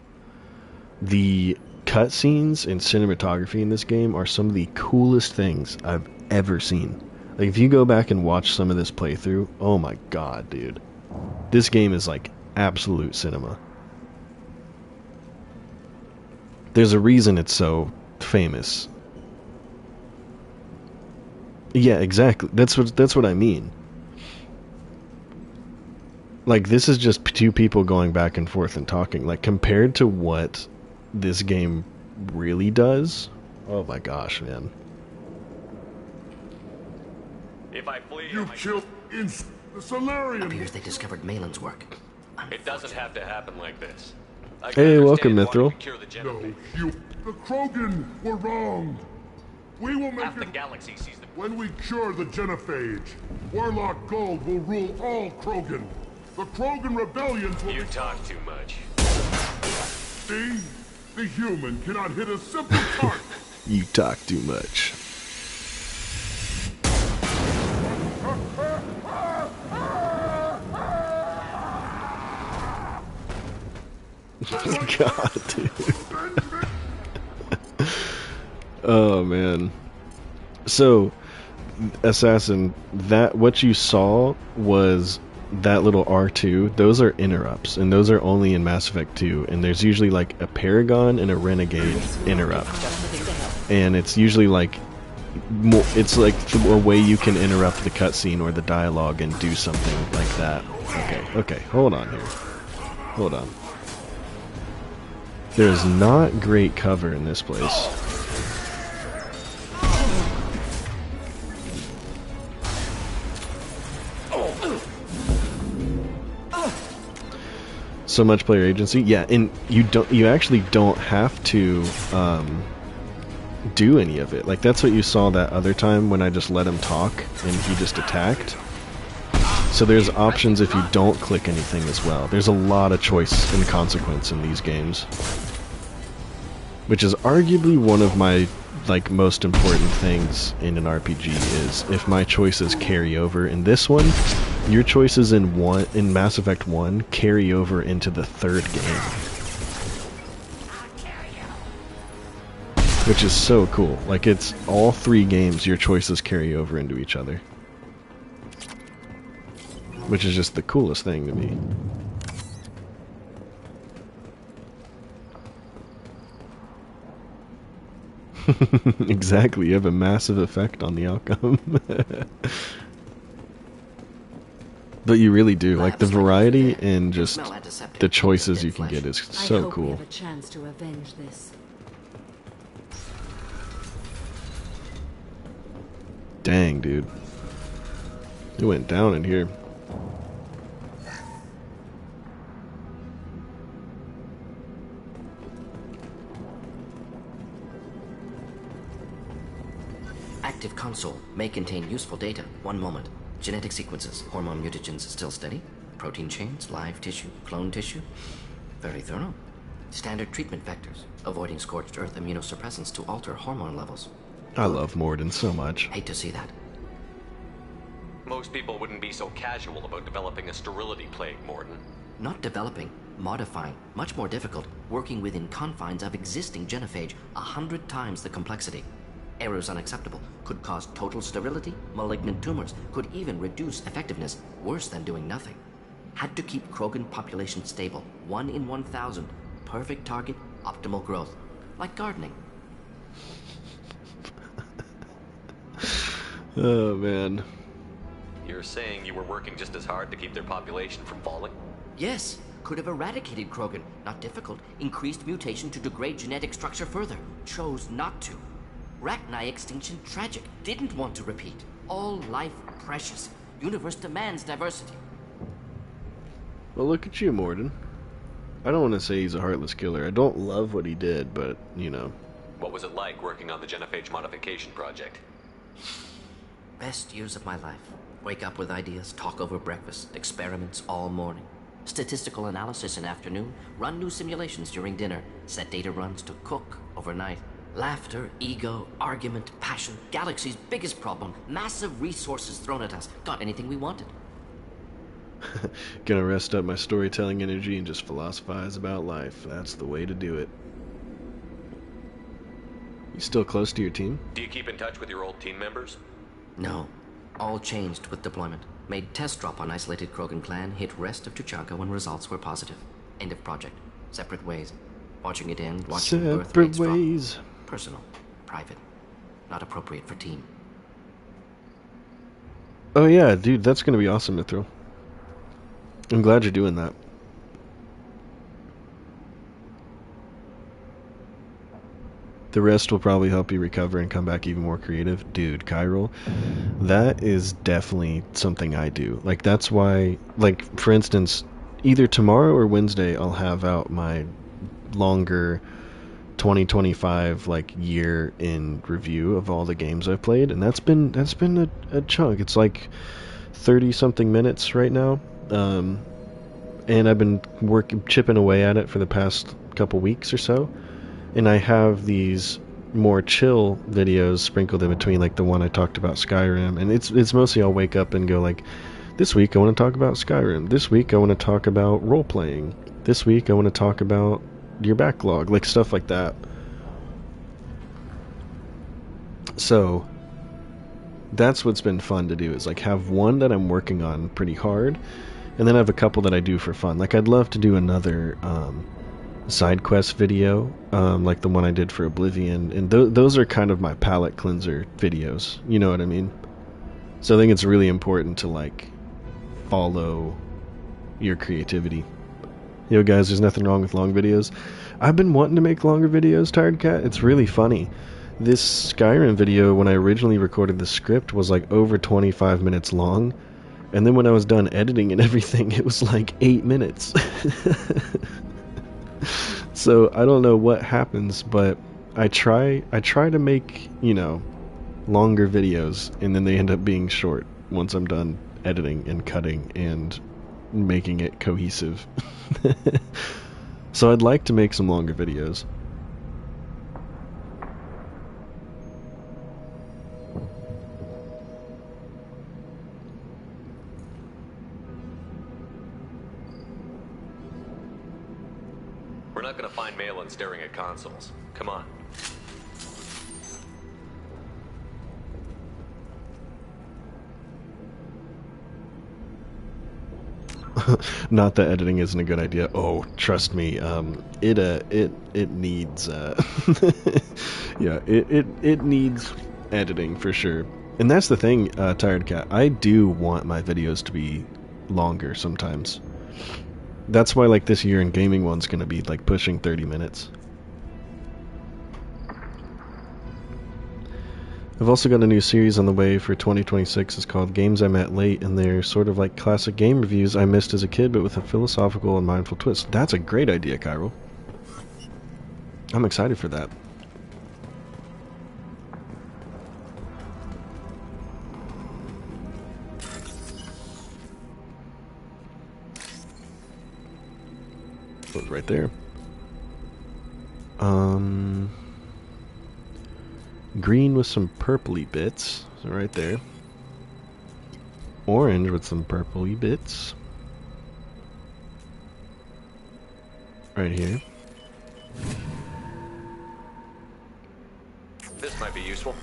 The cutscenes and cinematography in this game are some of the coolest things I've ever seen. Like, if you go back and watch some of this playthrough, oh my god, dude. This game is like absolute cinema. There's a reason it's so famous. Yeah, exactly. That's what I mean. Like, this is just two people going back and forth and talking. Like, compared to what this game really does. Oh my gosh, man. If I flee, You've killed the Solarian. Appears they discovered Malin's work. it doesn't have to happen like this. I can Hey, understand welcome, wanting Mithril. to cure the No, genophage. the Krogan were wrong. We will make Half the it galaxy sees the... when we cure the genophage. Warlock Gold will rule all Krogan. The Krogan rebellions will You be... talk too much. See? The human cannot hit a simple target. You talk too much. God, dude. Oh man. So, Assassin, that what you saw was that little R2. Those are interrupts, and those are only in Mass Effect 2. And there's usually like a Paragon and a Renegade interrupt, and it's usually like it's like a way you can interrupt the cutscene or the dialogue and do something like that. Okay, hold on here. Hold on. There's not great cover in this place. So much player agency, yeah, and you actually don't have to do any of it. Like that's what you saw that other time when I just let him talk and he just attacked. So there's options if you don't click anything as well. There's a lot of choice and consequence in these games, which is arguably one of my like most important things in an RPG is if my choices carry over. In this one, your choices in Mass Effect 1 carry over into the third game, which is so cool. Like it's all 3 games your choices carry over into each other, which is just the coolest thing to me. Exactly, you have a massive effect on the outcome. But you really do. Like the variety and just the choices you can get is so I hope we cool. have a chance to avenge this. Dang, dude. It went down in here. Active console may contain useful data. One moment. Genetic sequences, hormone mutagens still steady. Protein chains, live tissue, clone tissue. Very thorough. Standard treatment vectors, avoiding scorched earth immunosuppressants to alter hormone levels. I love Morden so much. Hate to see that. Most people wouldn't be so casual about developing a sterility plague, Morden. Not developing, modifying, much more difficult, working within confines of existing genophage, 100 times the complexity. Errors unacceptable, could cause total sterility, malignant tumors, could even reduce effectiveness, worse than doing nothing. Had to keep Krogan population stable, 1 in 1,000, perfect target, optimal growth, like gardening. Oh man. You're saying you were working just as hard to keep their population from falling? Yes, could have eradicated Krogan, not difficult, increased mutation to degrade genetic structure further, chose not to. Rachni extinction tragic, didn't want to repeat. All life precious, universe demands diversity. Well, look at you, Morden. I don't want to say he's a heartless killer. I don't love what he did, but, you know. What was it like working on the genophage modification project? Best years of my life. Wake up with ideas, talk over breakfast, experiments all morning. Statistical analysis in afternoon, run new simulations during dinner, set data runs to cook overnight. Laughter, ego, argument, passion, galaxy's biggest problem, massive resources thrown at us. Got anything we wanted. Gonna rest up my storytelling energy and just philosophize about life. That's the way to do it. You still close to your team? Do you keep in touch with your old team members? No. All changed with deployment. Made test drop on isolated Krogan clan, hit rest of Tuchanka when results were positive. End of project. Separate ways. Watching it end, watching birth Separate rates drop. ways. Personal. Private. Not appropriate for team. Oh yeah, dude, that's gonna be awesome, Mithril. I'm glad you're doing that. The rest will probably help you recover and come back even more creative. Dude, chiral, that is definitely something I do. Like, that's why, like, for instance, either tomorrow or Wednesday, I'll have out my longer 2025 like year in review of all the games I've played, and that's been a chunk. It's like 30 something minutes right now, and I've been chipping away at it for the past couple weeks or so, and I have these more chill videos sprinkled in between, like the one I talked about Skyrim, and it's mostly I'll wake up and go like, this week I want to talk about Skyrim, this week I want to talk about role playing, this week I want to talk about your backlog, like stuff like that. So that's what's been fun to do, is like have one that I'm working on pretty hard, and then I have a couple that I do for fun. Like I'd love to do another side quest video, like the one I did for Oblivion, and those are kind of my palate cleanser videos, you know what I mean? So I think it's really important to like follow your creativity. Yo guys, there's nothing wrong with long videos. I've been wanting to make longer videos, Tired Cat. It's really funny. This Skyrim video, when I originally recorded the script, was like over 25 minutes long, and then when I was done editing and everything, it was like 8 minutes. So I don't know what happens, but I try to make, you know, longer videos, and then they end up being short once I'm done editing and cutting and making it cohesive. So I'd like to make some longer videos. We're not gonna find Malin staring at consoles. Come on. Not that editing isn't a good idea. Oh, trust me, it needs yeah, it needs editing for sure. And that's the thing, Tired Cat. I do want my videos to be longer sometimes. That's why like this year in gaming one's gonna be like pushing 30 minutes. I've also got a new series on the way for 2026. It's called Games I Met Late, and they're sort of like classic game reviews I missed as a kid, but with a philosophical and mindful twist. That's a great idea, Chiral. I'm excited for that. Goes right there. Green with some purpley bits, so right there. Orange with some purpley bits, right here. This might be useful.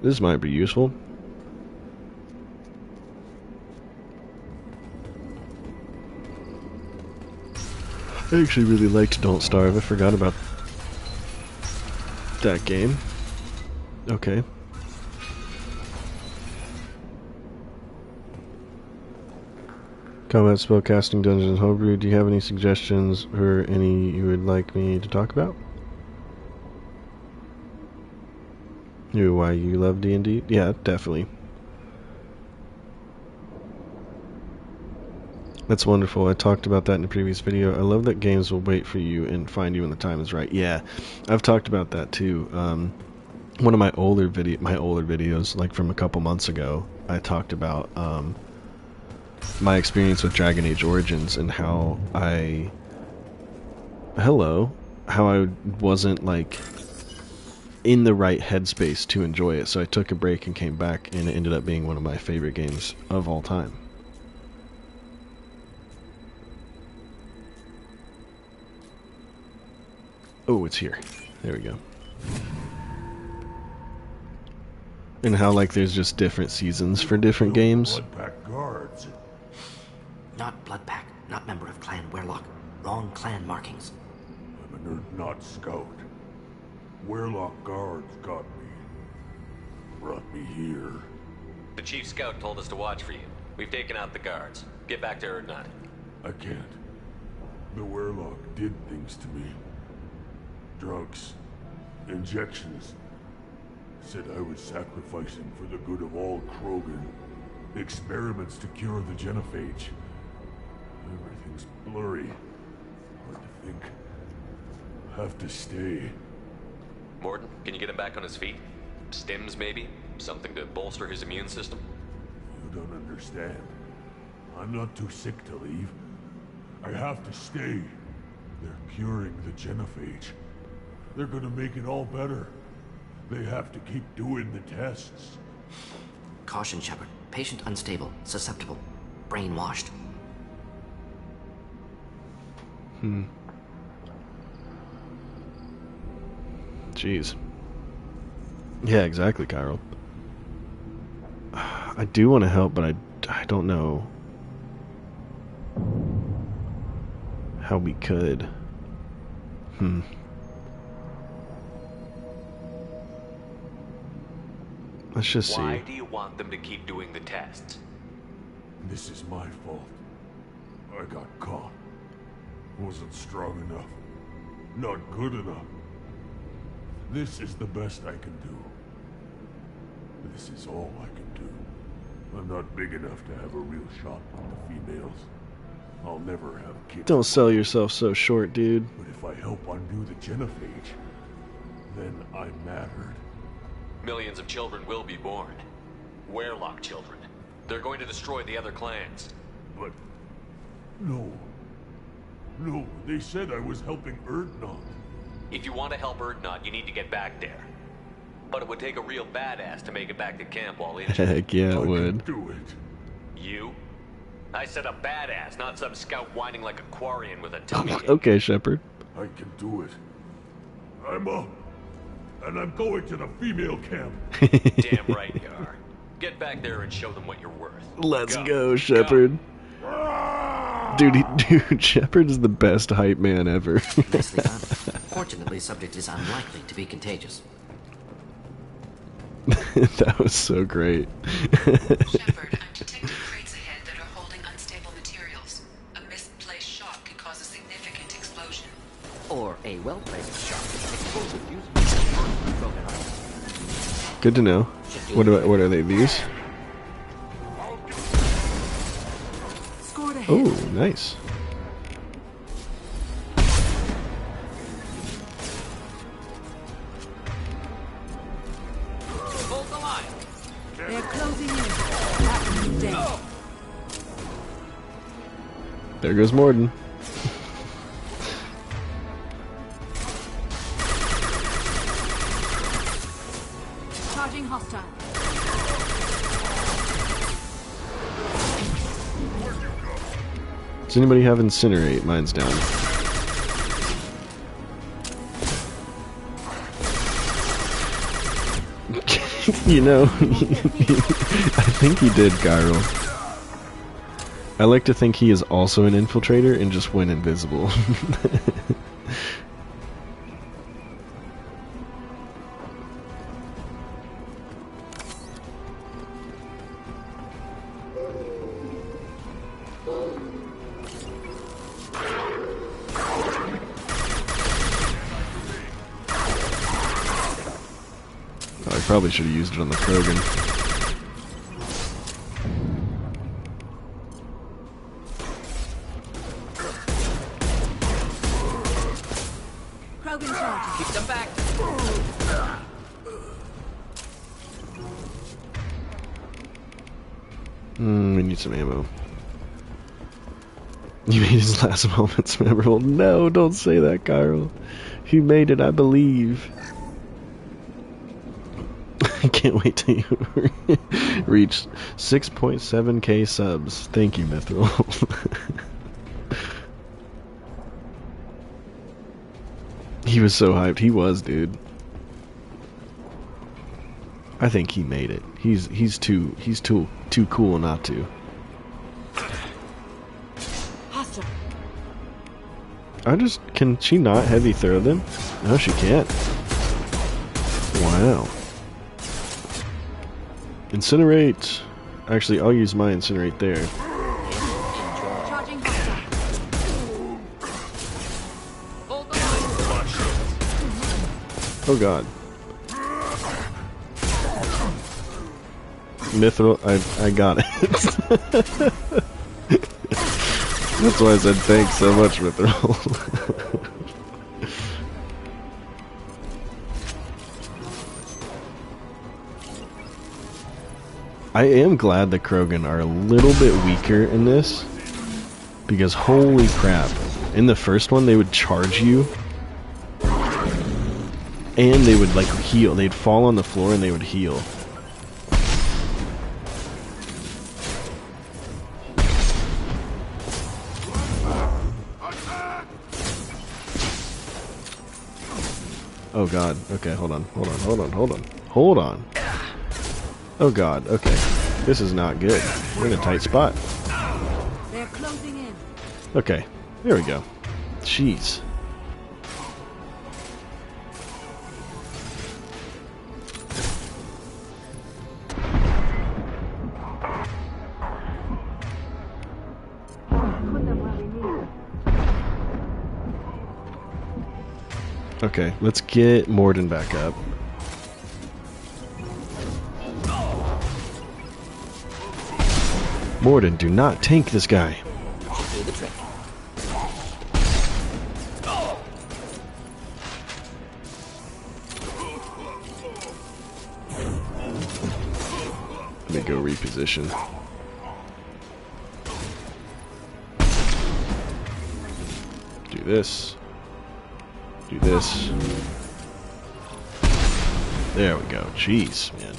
This might be useful. I actually really liked Don't Starve. I forgot about that game. Okay. Combat spellcasting, dungeons, homebrew. Do you have any suggestions or any you would like me to talk about? Why you love D&D? Yeah, definitely. That's wonderful. I talked about that in a previous video. I love that games will wait for you and find you when the time is right. Yeah, I've talked about that too. One of my older videos, like from a couple months ago, I talked about my experience with Dragon Age Origins and how I wasn't like in the right headspace to enjoy it. So I took a break and came back, and it ended up being one of my favorite games of all time. Oh, it's here. There we go. And how, like, there's just different seasons for different games. Bloodpack guards. Not Bloodpack, not member of Clan Werlock. Wrong clan markings. I'm a nerd, not scout. Werlock guards got me. Brought me here. The chief scout told us to watch for you. We've taken out the guards. Get back to Erdnot. I can't. The Werlock did things to me. Drugs. Injections. Said I was sacrificing for the good of all Krogan. Experiments to cure the genophage. Everything's blurry. Hard to think. Have to stay. Morton, can you get him back on his feet? Stims, maybe? Something to bolster his immune system? You don't understand. I'm not too sick to leave. I have to stay. They're curing the genophage. They're gonna make it all better. They have to keep doing the tests. Caution, Shepard. Patient unstable, susceptible, brainwashed. Jeez. Yeah, exactly, Kyril. I do want to help, but I don't know how we could. Let's just see. Why do you want them to keep doing the tests? This is my fault. I got caught. Wasn't strong enough. Not good enough. This is the best I can do. This is all I can do. I'm not big enough to have a real shot with the females. I'll never have kids. Don't sell yourself so short, dude. But if I help undo the genophage, then I mattered. Millions of children will be born. Werelock children. They're going to destroy the other clans. But... No. No, they said I was helping Erdnot. If you want to help Erdnot, you need to get back there. But it would take a real badass to make it back to camp while injured. Heck yeah, I it would. can do it. You? I said a badass, not some scout whining like a Quarian with a tummy ache. Okay, Shepard. I can do it. I'm up. And I'm going to the female camp. Damn right you are. Get back there and show them what you're worth. Let's go, Shepard. Dude, Shepard is the best hype man ever. Nicely done. Fortunately, subject is unlikely to be contagious. That was so great. Shepard, I'm detecting crates ahead that are holding unstable materials. A misplaced shot could cause a significant explosion. Or a well-placed shot. Explosive use. Good to know. What are they? These? Scored ahead. Oh, nice. Hold the line. They're closing in. That one's dead. There goes Morden. Charging hostile. Does anybody have Incinerate? Mine's down. You know, I think he did, Gyro. I like to think he is also an infiltrator and just went invisible. I probably should have used it on the Krogan. Krogan charging. Keep them back. We need some ammo. He made his last moments memorable. No, don't say that, Kyril. He made it, I believe. I can't wait till you reach 6.7k subs. Thank you, Mithril. He was so hyped. He was, dude. I think he made it. He's too cool not to. Hostile. Can she not heavy throw them? No, she can't. Wow. Incinerate. Actually, I'll use my Incinerate there. Charging hostile. Hold the line. Oh god. Mithril, I got it. That's why I said thanks so much, Mithril. I am glad the Krogan are a little bit weaker in this, because holy crap, in the first one they would charge you, and they would like heal. They'd fall on the floor and they would heal. Oh god, okay, hold on. Hold on. Oh god, okay. This is not good. We're in a tight spot. They're closing in. Okay, there we go. Jeez. Put them where we need them. Okay, let's get Morden back up. Morden, do not tank this guy. Do the trick. Let me go reposition. Do this. Do this. There we go. Jeez, man.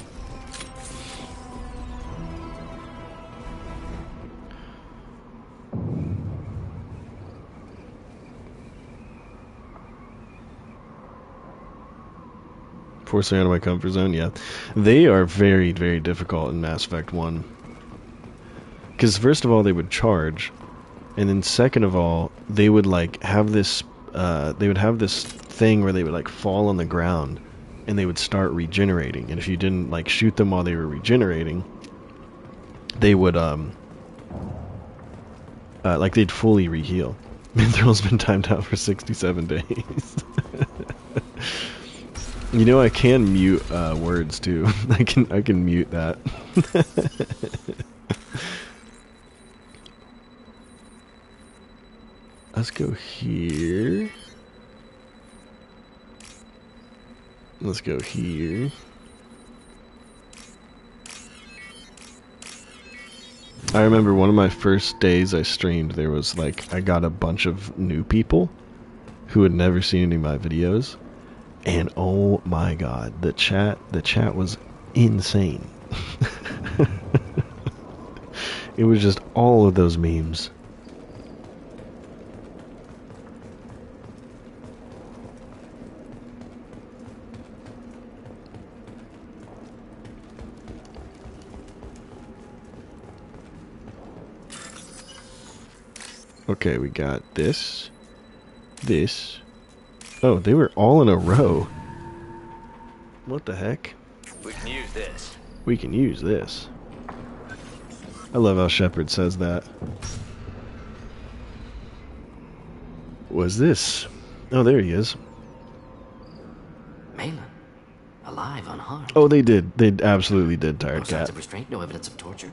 Forcing out of my comfort zone, yeah. They are very, very difficult in Mass Effect 1. Because first of all, they would charge, and then second of all, they would like have this, thing where they would like fall on the ground, and they would start regenerating. And if you didn't like shoot them while they were regenerating, they would like they'd fully reheal. Minthrill's been timed out for 67 days. You know, I can mute words too. I can mute that. Let's go here. Let's go here. I remember one of my first days I streamed, there was like, I got a bunch of new people who had never seen any of my videos. And oh my god, the chat was insane. It was just all of those memes. Okay, we got this. This. Oh, they were all in a row. What the heck? We can use this. We can use this. I love how Shepard says that. What's this? Oh, there he is. Malin, alive, unharmed. Oh, they did. They absolutely did, No Tired signs Cat. of restraint, no evidence of torture.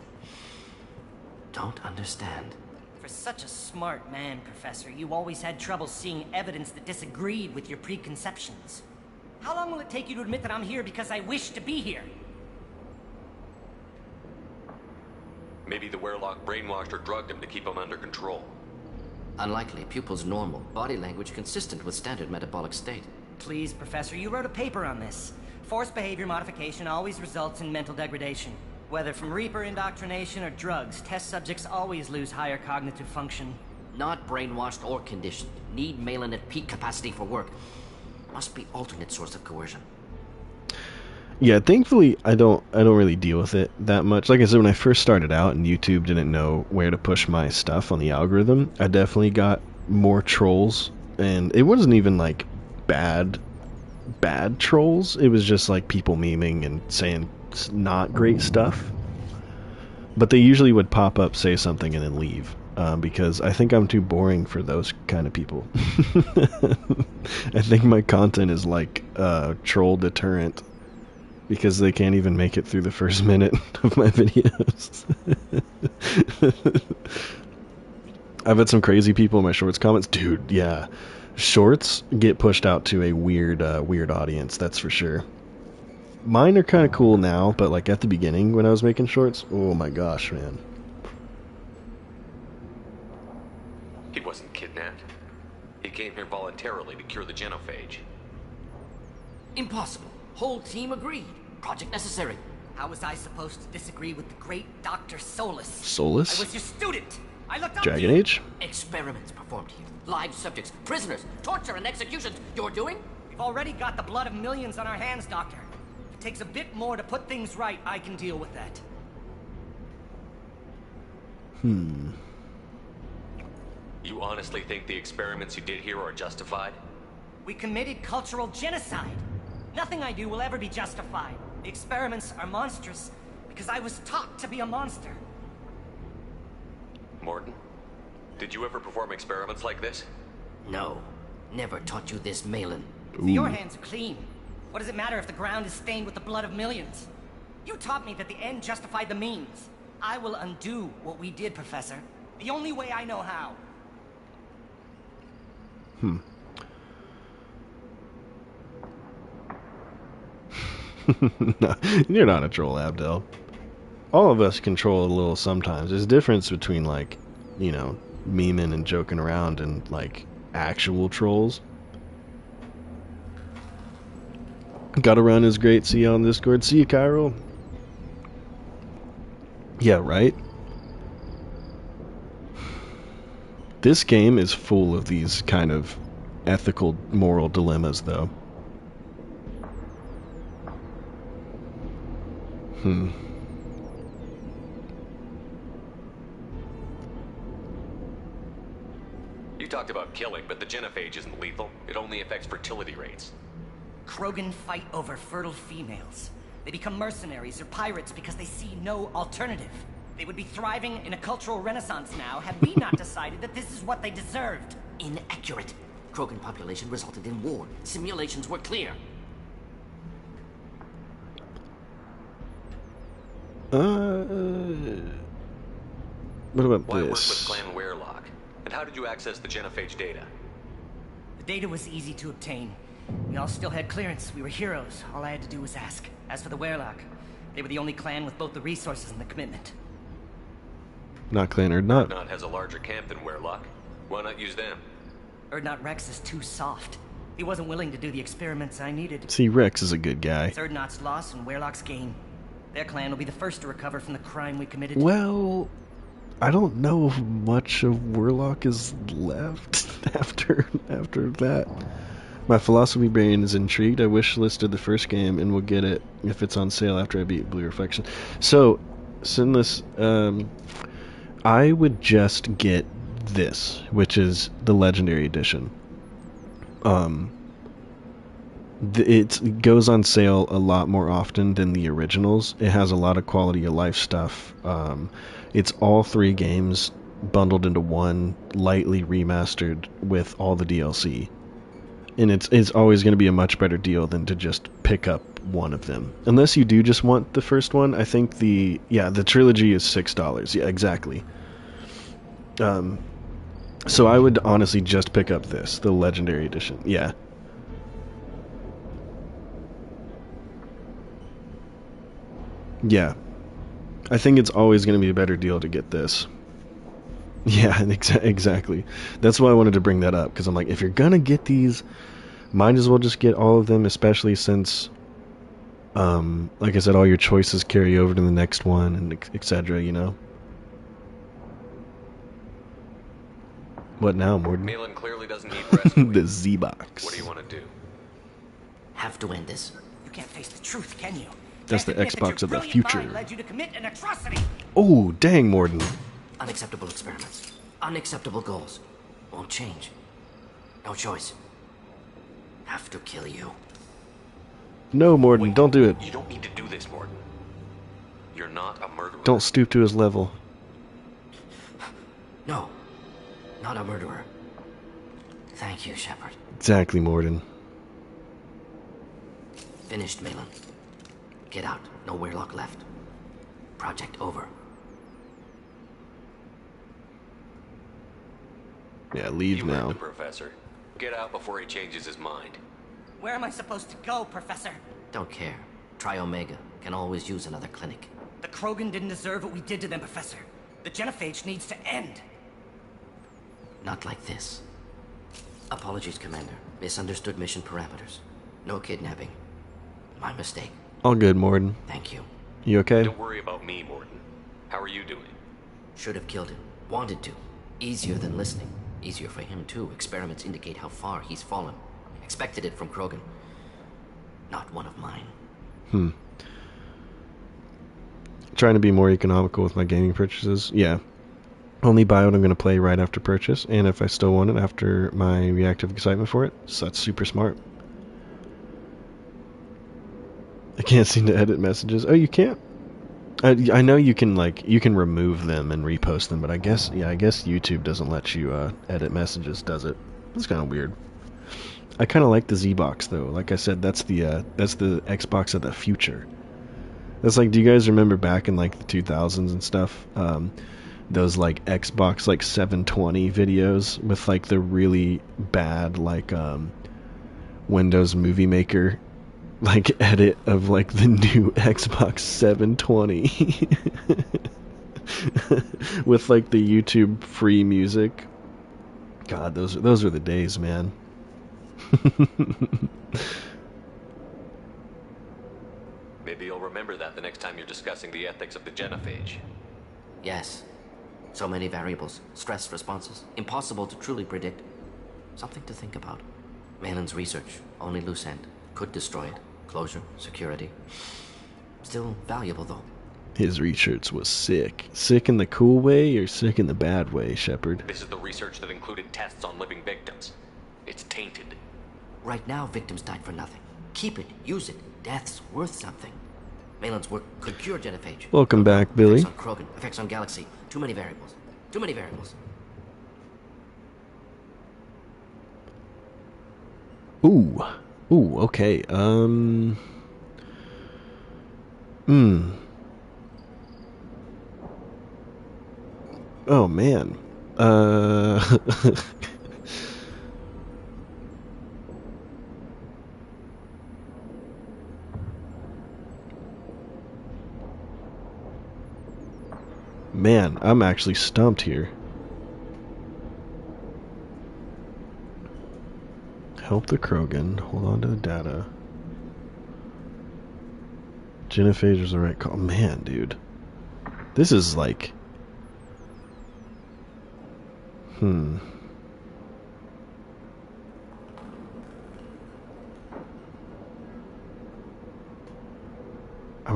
Don't understand. For such a smart man, Professor, you always had trouble seeing evidence that disagreed with your preconceptions. How long will it take you to admit that I'm here because I wish to be here? Maybe the Werlock brainwashed or drugged him to keep him under control. Unlikely. Pupil's normal. Body language consistent with standard metabolic state. Please, Professor, you wrote a paper on this. Forced behavior modification always results in mental degradation. Whether from Reaper indoctrination or drugs, test subjects always lose higher cognitive function. Not brainwashed or conditioned. Need Malin at peak capacity for work. Must be alternate source of coercion. Yeah, thankfully I don't really deal with it that much. Like I said, when I first started out and YouTube didn't know where to push my stuff on the algorithm, I definitely got more trolls, and it wasn't even like bad trolls. It was just like people memeing and saying not great stuff. But they usually would pop up, say something, and then leave. because I think I'm too boring for those kind of people. I think my content is like troll deterrent because they can't even make it through the first minute of my videos. I've had some crazy people in my shorts comments. Dude, yeah. Shorts get pushed out to a weird audience, that's for sure. Mine are kind of cool now, but like at the beginning when I was making shorts, oh my gosh, man. He wasn't kidnapped. He came here voluntarily to cure the genophage. Impossible. Whole team agreed. Project necessary. How was I supposed to disagree with the great Dr. Solus? Solus? I was your student. I looked up Dragon to you. Age? Experiments performed here. Live subjects, prisoners, torture and executions. You're doing? We've already got the blood of millions on our hands, Doctor. If it takes a bit more to put things right, I can deal with that. You honestly think the experiments you did here are justified? We committed cultural genocide. Nothing I do will ever be justified. The experiments are monstrous because I was taught to be a monster. Morton, did you ever perform experiments like this? No. Never taught you this, Malin. So your hands are clean. What does it matter if the ground is stained with the blood of millions? You taught me that the end justified the means. I will undo what we did, Professor. The only way I know how. No, you're not a troll, Abdel. All of us control a little sometimes. There's a difference between, like, you know, memeing and joking around and, like, actual trolls. Gotta run is great. See you on Discord. See you, Cairo. Yeah, right? This game is full of these kind of ethical, moral dilemmas, though. You talked about killing, but the genophage isn't lethal. It only affects fertility rates. Krogan fight over fertile females. They become mercenaries or pirates because they see no alternative. They would be thriving in a cultural renaissance now had we not decided that this is what they deserved. Inaccurate. Krogan population resulted in war. Simulations were clear. What about Why work with this? Clan Weirlock? And how did you access the genophage data? The data was easy to obtain. We all still had clearance. We were heroes. All I had to do was ask. As for the Weirlock, they were the only clan with both the resources and the commitment. Not Clan or not. Urdnot has a larger camp than Weirlock. Why not use them? Urdnot Rex is too soft. He wasn't willing to do the experiments I needed. See, Rex is a good guy. It's Urdnot's loss and Weirlock's gain. Their clan will be the first to recover from the crime we committed. Well, I don't know if much of Weirlock is left after that. My philosophy brain is intrigued. I wish listed the first game and will get it if it's on sale after I beat Blue Reflection. So, Sinless, I would just get this, which is the Legendary Edition. It goes on sale a lot more often than the originals. It has a lot of quality of life stuff. It's all 3 games bundled into one, lightly remastered with all the DLC. And it's always going to be a much better deal than to just pick up one of them. Unless you do just want the first one. I think the trilogy is $6. Yeah, exactly. So I would honestly just pick up this, the Legendary Edition. Yeah. Yeah. I think it's always going to be a better deal to get this. Yeah, exactly. That's why I wanted to bring that up, because I'm like, if you're going to get these, might as well just get all of them, especially since, like I said, all your choices carry over to the next one, and etc., you know? What now, Morden? Malin clearly doesn't need rescuing. The Z-Box. What do you want to do? Have to end this. You can't face the truth, can you? That's the Can't admit that Xbox your of the brilliant future. mind led you to commit an atrocity. Oh, dang, Morden. Unacceptable experiments. Unacceptable goals. Won't change. No choice. Have to kill you. No, Morden, Wait, don't do it. You don't need to do this, Morton. You're not a murderer. Don't stoop to his level. No, not a murderer. Thank you, Shepard. Exactly, Morden. Finished, Malin. Get out. No Weirlock left. Project over. Yeah, leave You now. heard the professor. Get out before he changes his mind. Where am I supposed to go, Professor? Don't care. Try Omega. Can always use another clinic. The Krogan didn't deserve what we did to them, Professor. The genophage needs to end. Not like this. Apologies, Commander. Misunderstood mission parameters. No kidnapping. My mistake. All good, Morden. Thank you. You okay? Don't worry about me, Morton. How are you doing? Should have killed him. Wanted to. Easier than listening. Easier for him, too. Experiments indicate how far he's fallen. Expected it from Krogan. Not one of mine. Trying to be more economical with my gaming purchases. Yeah. Only buy what I'm going to play right after purchase, and if I still want it after my reactive excitement for it. So that's super smart. I can't seem to edit messages. Oh, you can't? I know you can, like, you can remove them and repost them, but I guess YouTube doesn't let you edit messages, does it? That's kind of weird. I kind of like the Z-Box, though. Like I said, that's the Xbox of the future. That's like, do you guys remember back in, like, the 2000s and stuff? Those, like, Xbox, like, 720 videos with, like, the really bad, like, Windows Movie Maker, like, edit of, like, the new Xbox 720 with, like, the YouTube free music. God, those are the days, man. Maybe you'll remember that the next time you're discussing the ethics of the genophage. Yes. So many variables. Stress responses. Impossible to truly predict. Something to think about. Malin's research. Only loose end. Could destroy it. Closure. Security. Still valuable, though. His research was sick. Sick in the cool way or sick in the bad way, Shepard? This is the research that included tests on living victims. It's tainted. Right now, victims died for nothing. Keep it. Use it. Death's worth something. Malin's work could cure genophage. Welcome back, Billy. Effects on Krogan. Effects on Galaxy. Too many variables. Too many variables. Ooh. Ooh, okay. Oh, man. Man, I'm actually stumped here. Help the Krogan. Hold on to the data. Genophage is the right call. Man, dude. This is like... I'm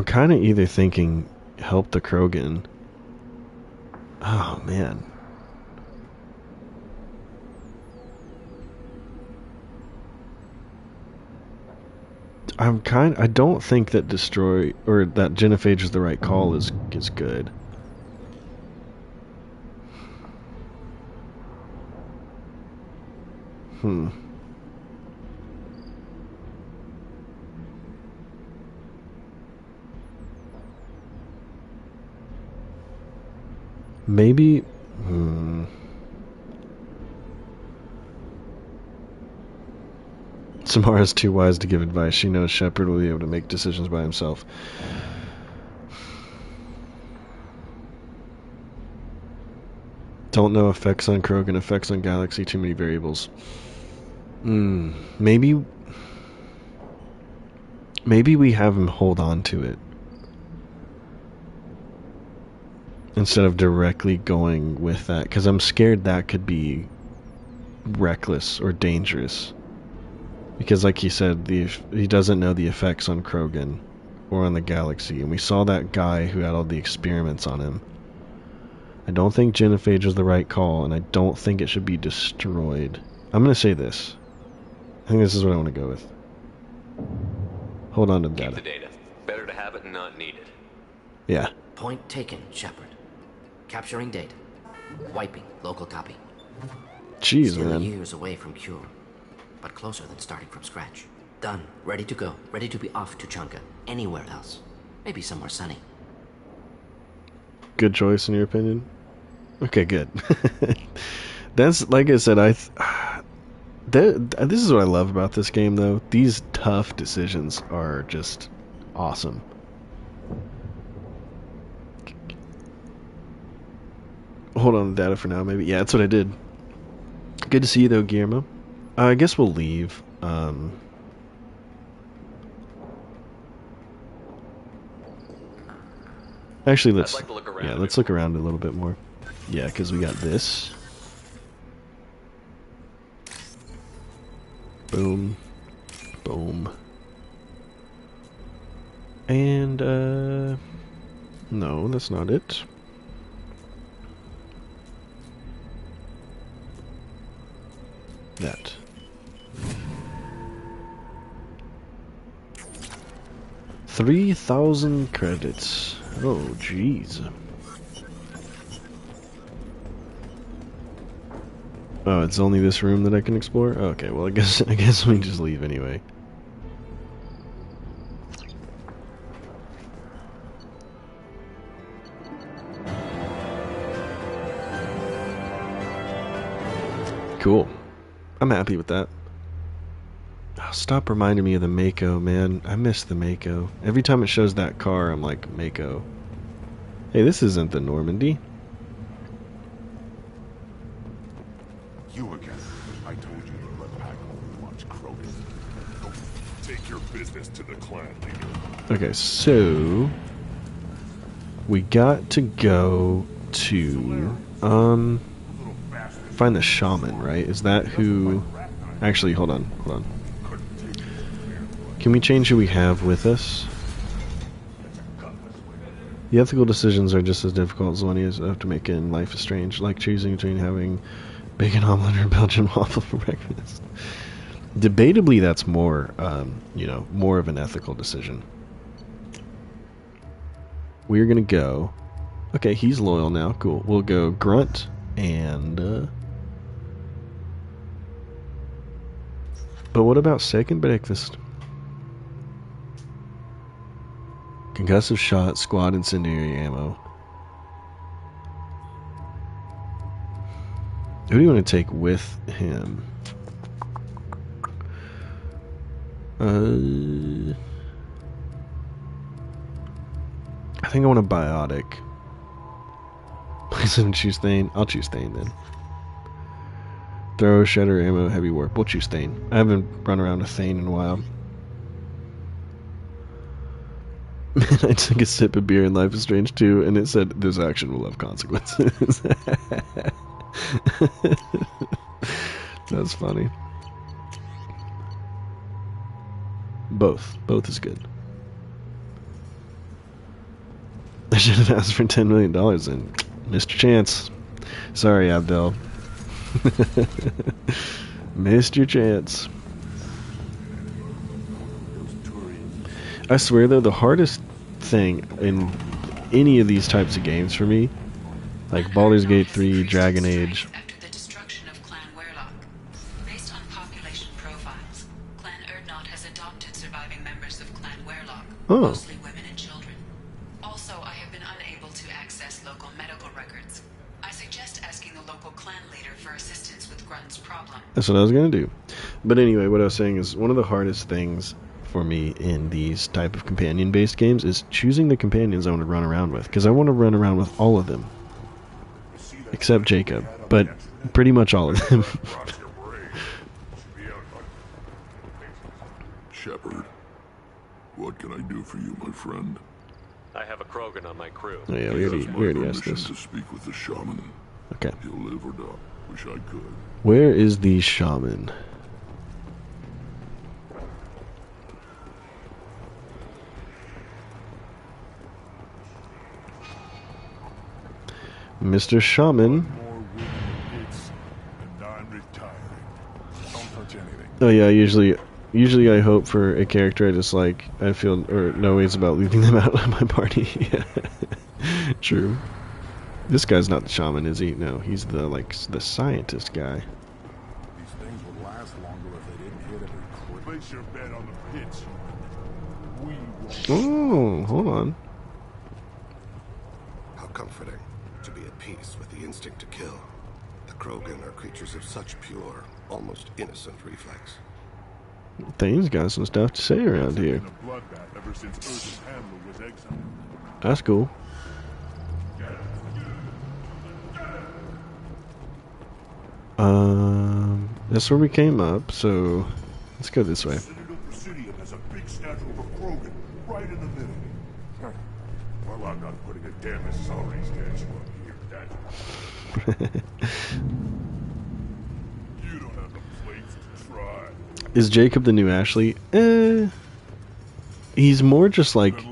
kind of either thinking help the Krogan. Oh, man. I don't think that destroy or that genophage is the right call is good. Maybe Samara's too wise to give advice. She knows Shepard will be able to make decisions by himself. Don't know effects on Krogan, effects on Galaxy, too many variables. Maybe we have him hold on to it. Instead of directly going with that. Because I'm scared that could be reckless or dangerous. Because like he said, he doesn't know the effects on Krogan or on the Galaxy. And we saw that guy who had all the experiments on him. I don't think genophage is the right call, and I don't think it should be destroyed. I'm going to say this. I think this is what I want to go with. Hold on to the data. Keep the data. Better to have it and not need it. Yeah. Point taken, Shepard. Capturing data. Wiping, local copy. Jeez, Still man. years away from cure, but closer than starting from scratch. Done. Ready to go. Ready to be off to Chunka. Anywhere else. Maybe somewhere sunny. Good choice in your opinion? Okay, good. That's, like I said, this is what I love about this game, though. These tough decisions are just awesome. Hold on to data for now, maybe. Yeah, that's what I did. Good to see you, though, Guillermo. I guess we'll leave. Actually, let's I'd like to look around. yeah, let's look around a little bit more. Yeah, because we got this. Boom, boom, and no, that's not it. That. 3,000 credits. Oh, jeez. Oh, it's only this room that I can explore? Okay, well, I guess we can just leave anyway. Cool. I'm happy with that. Oh, stop reminding me of the Mako, man. I miss the Mako. Every time it shows that car, I'm like, Mako. Hey, this isn't the Normandy. You again. I told you to let back only wants Krogan. Go take your business to the clan leader. Okay, so we got to go to find the shaman, right? Is that who? Actually, hold on. Can we change who we have with us? The ethical decisions are just as difficult as the one you have to make in Life is Strange, like choosing between having bacon omelet or Belgian waffle for breakfast. Debatably, that's more, more of an ethical decision. We're gonna go. Okay, he's loyal now. Cool. We'll go Grunt and. But what about second breakfast? Concussive shot, squad incendiary ammo. Who do you want to take with him? I think I want a biotic. Please don't choose Thane. I'll choose Thane then. Throw, Shedder, ammo, heavy warp. We'll choose Thane. I haven't run around with Thane in a while. I took a sip of beer in Life is Strange 2, and it said, this action will have consequences. That's funny. Both is good. I should have asked for $10 million and missed your chance. Sorry, Abdel. Missed your chance. I swear though, the hardest thing in any of these types of games for me, like Baldur's Gate 3, Dragon Age. After the destruction of Clan Werlock. Based on population profiles, Clan Erdnot has adopted surviving members of Clan Werlock, mostly women and children. Also, I have been unable to access local medical records. I suggest asking the local clan leader for assistance with Grunt's problem. That's what I was gonna do. But anyway, what I was saying is one of the hardest things for me in these type of companion-based games is choosing the companions I want to run around with, because I want to run around with all of them. Except Jacob, but pretty much all of them. Shepard, what can I do for you, my friend? I have a Krogan on my crew. Oh yeah, we already asked this. To speak with the shaman. Okay. He'll live or die. Wish I could. Where is the shaman? Mr. Shaman. Oh yeah, usually I hope for a character I dislike. I feel or no ways about leaving them out of my party. Yeah. True. This guy's not the shaman, is he? No, he's the the scientist guy. These things would last longer if they didn't hit every clip. Place your bet on the pitch. We Oh, hold on. How comforting to be at peace with the instinct to kill. The Krogan are creatures of such pure, almost innocent reflex. Thane's got some stuff to say around here. Ever since Earth's handler was exiled. That's cool. That's where we came up, so let's go this way. Citadel Presidium has a big statue of a Krogan right in the middle. Well, I'm not putting a damn sorry statue up here, Dad. You don't have the plates to try. Is Jacob the new Ashley? He's more just like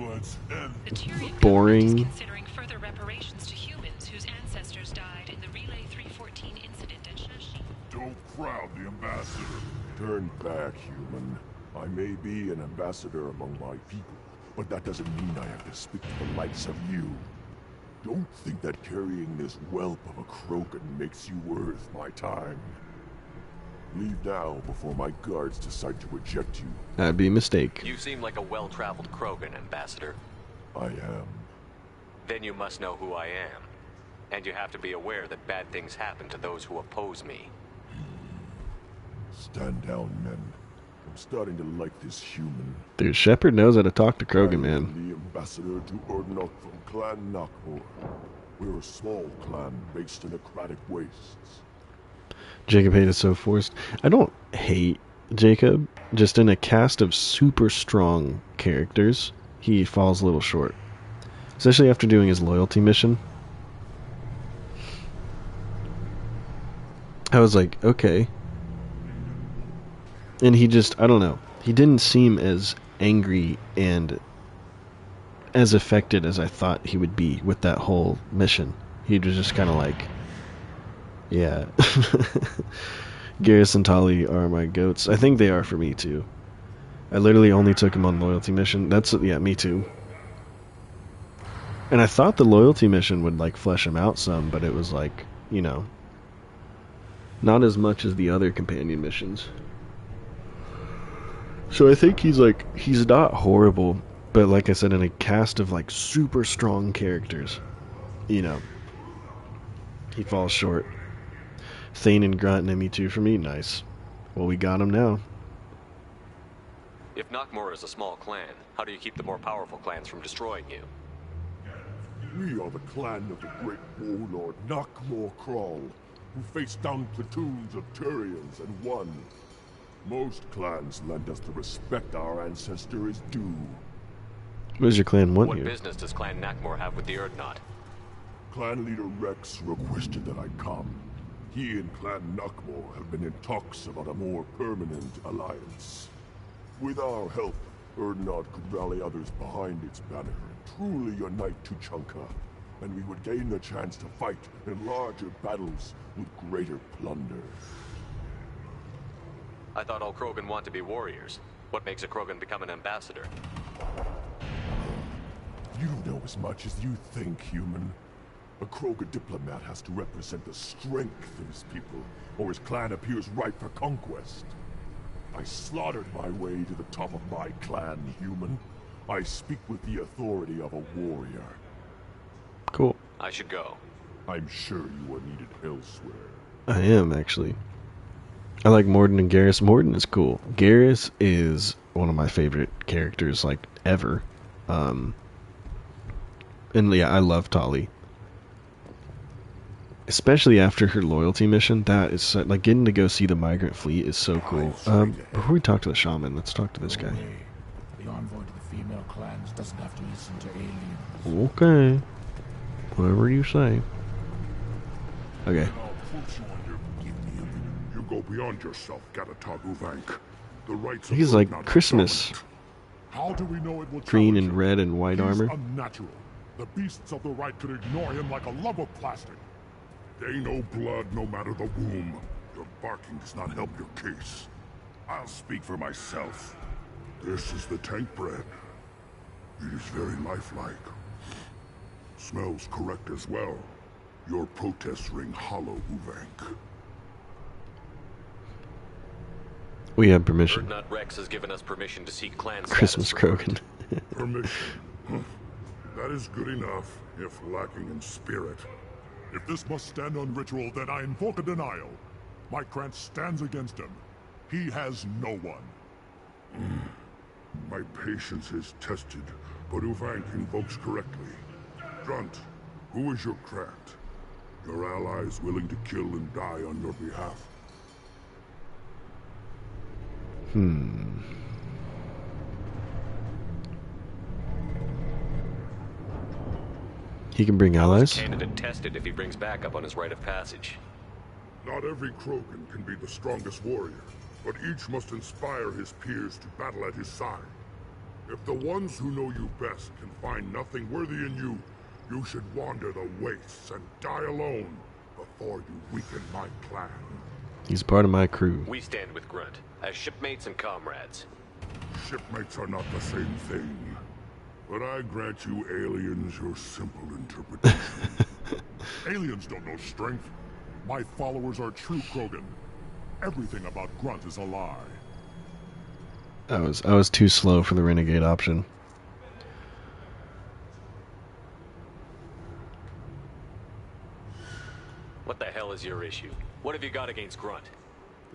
boring. Considering further reparations to humans whose ancestors died in the Relay 314 incident at Shashi. Don't crowd the ambassador. Turn back, human. I may be an ambassador among my people, but that doesn't mean I have to speak to the likes of you. Don't think that carrying this whelp of a Krogan makes you worth my time. Leave now before my guards decide to eject you. That'd be a mistake. You seem like a well-traveled Krogan, Ambassador. I am. Then you must know who I am. And you have to be aware that bad things happen to those who oppose me. Stand down, men. I'm starting to like this human. Dude, Shepard knows how to talk to Krogan, I am man. the ambassador to Urdnot from Clan Nakmor. We're a small clan based in aquatic wastes. Jacob hate is so forced. I don't hate Jacob. Just in a cast of super strong characters, he falls a little short. Especially after doing his loyalty mission. I was like, okay. And he just, I don't know. He didn't seem as angry and as affected as I thought he would be with that whole mission. He was just kind of like, yeah. Garrus and Tali are my goats. I think they are for me too. I literally only took him on loyalty mission. That's, yeah, me too. And I thought the loyalty mission would like flesh him out some, but it was like, you know, not as much as the other companion missions. So I think he's not horrible, but like I said, in a cast of like super strong characters, you know, he falls short. Thane and Grunt and ME2 for me, nice. Well, we got him now. If Nakmor is a small clan, how do you keep the more powerful clans from destroying you? We are the clan of the great warlord Nakmor Krall, who faced down platoons of Turians and won. Most clans lend us the respect our ancestor is due. What does your clan want What here? business does Clan Nakmor have with the Urdnot? Clan leader Rex requested that I come. He and Clan Nakmor have been in talks about a more permanent alliance. With our help, Urdnot could rally others behind its banner and truly unite Tuchanka, and we would gain the chance to fight in larger battles with greater plunder. I thought all Krogan want to be warriors. What makes a Krogan become an ambassador? You know as much as you think, human. A Krogan diplomat has to represent the strength of his people, or his clan appears ripe for conquest. I slaughtered my way to the top of my clan, human. I speak with the authority of a warrior. Cool. I should go. I'm sure you are needed elsewhere. I am, actually. I like Morden and Garrus. Morden is cool. Garrus is one of my favorite characters, like, ever. And yeah, I love Tali. Especially after her loyalty mission. That is so, like, getting to go see the migrant fleet is so cool. Before we talk to the shaman, let's talk to this guy. The envoy to the female clans doesn't have to listen to aliens. Okay. Whatever you say. Okay. You go beyond yourself, Gatatag. The rights He's of like Urdnot Christmas. How do we know it will Green challenge and him? red and white He's armor. unnatural. The beasts of the right could ignore him like a lump of plastic. They know blood no matter the womb. Your barking does not help your case. I'll speak for myself. This is the tank bread. It is very lifelike. Smells correct as well. Your protests ring hollow, Uvank. We have permission. Urdnot Rex has given us permission to seek clan Christmas Krogan. Permission. That is good enough, if lacking in spirit. If this must stand on ritual, then I invoke a denial. My Krant stands against him. He has no one. My patience is tested, but Uvank invokes correctly. Grunt, who is your Krant? Your allies willing to kill and die on your behalf? He can bring allies? Candidate tested if he brings backup on his rite of passage. Not every Krogan can be the strongest warrior, but each must inspire his peers to battle at his side. If the ones who know you best can find nothing worthy in you, you should wander the wastes and die alone before you weaken my clan. He's part of my crew. We stand with Grunt, as shipmates and comrades. Shipmates are not the same thing. But I grant you aliens your simple interpretation. Aliens don't know strength. My followers are true Krogan. Everything about Grunt is a lie. I was too slow for the renegade option. What the hell is your issue? What have you got against Grunt?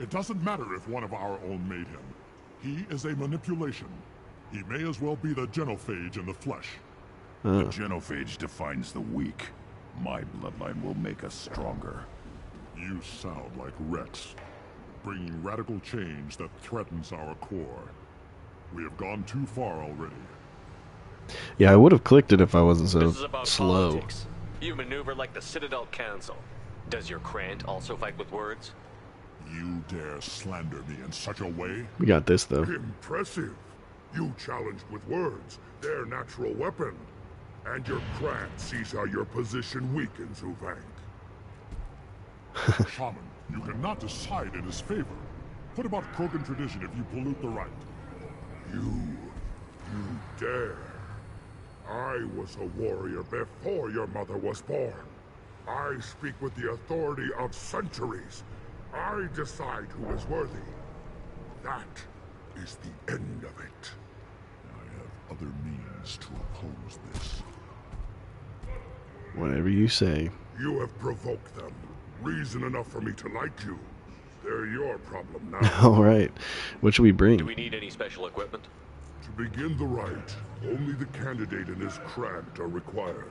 It doesn't matter if one of our own made him. He is a manipulation. He may as well be the genophage in the flesh. The genophage defines the weak. My bloodline will make us stronger. You sound like Rex, bringing radical change that threatens our core. We have gone too far already. Yeah, I would have clicked it if I wasn't so This is about slow. politics. You maneuver like the Citadel Council. Does your Krant also fight with words? You dare slander me in such a way? We got this, though. Impressive. You challenged with words, their natural weapon. And your Krant sees how your position weakens, Uvank. Shaman, you cannot decide in his favor. What about Krogan tradition if you pollute the rite? You dare. I was a warrior before your mother was born. I speak with the authority of centuries. I decide who is worthy. That is the end of it. I have other means to oppose this. Whatever you say. You have provoked them. Reason enough for me to like you. They're your problem now. Alright. What should we bring? Do we need any special equipment? To begin the rite, only the candidate and his Krant are required.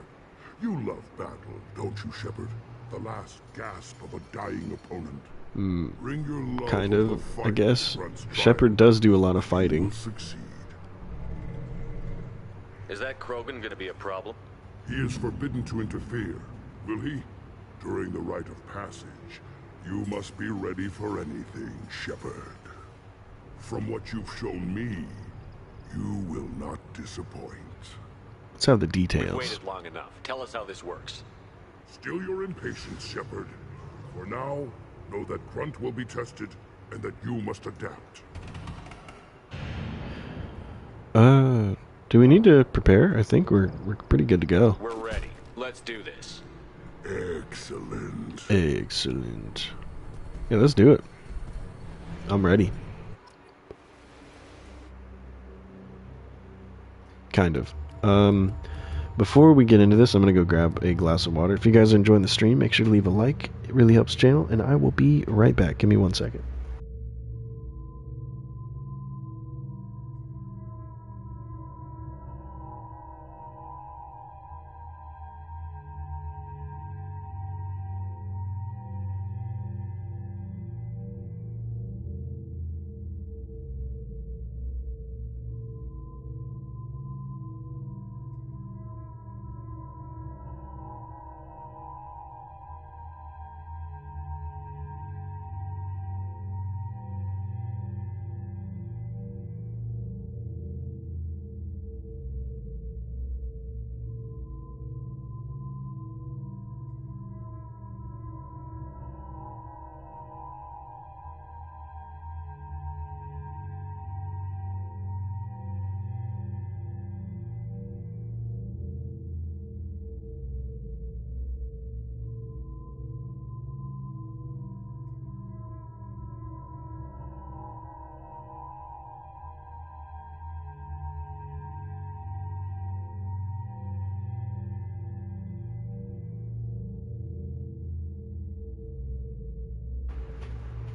You love battle, don't you, Shepard? The last gasp of a dying opponent. Bring your love Kind of of, the fight I guess. runs dry. Shepard does do a lot of He fighting. will succeed. Is that Krogan gonna be a problem? He is forbidden to interfere, will he? During the rite of passage, you must be ready for anything, Shepard. From what you've shown me, you will not disappoint. Let's have the We've details. waited long enough. Tell us how this works. Still your impatience, Shepard. For now, know that Grunt will be tested, and that you must adapt. Do we need to prepare? I think we're pretty good to go. We're ready. Let's do this. Excellent. Excellent. Yeah, let's do it. I'm ready. Kind of. Before we get into this, I'm going to go grab a glass of water. If you guys are enjoying the stream, make sure to leave a like. It really helps the channel, and I will be right back. Give me 1 second.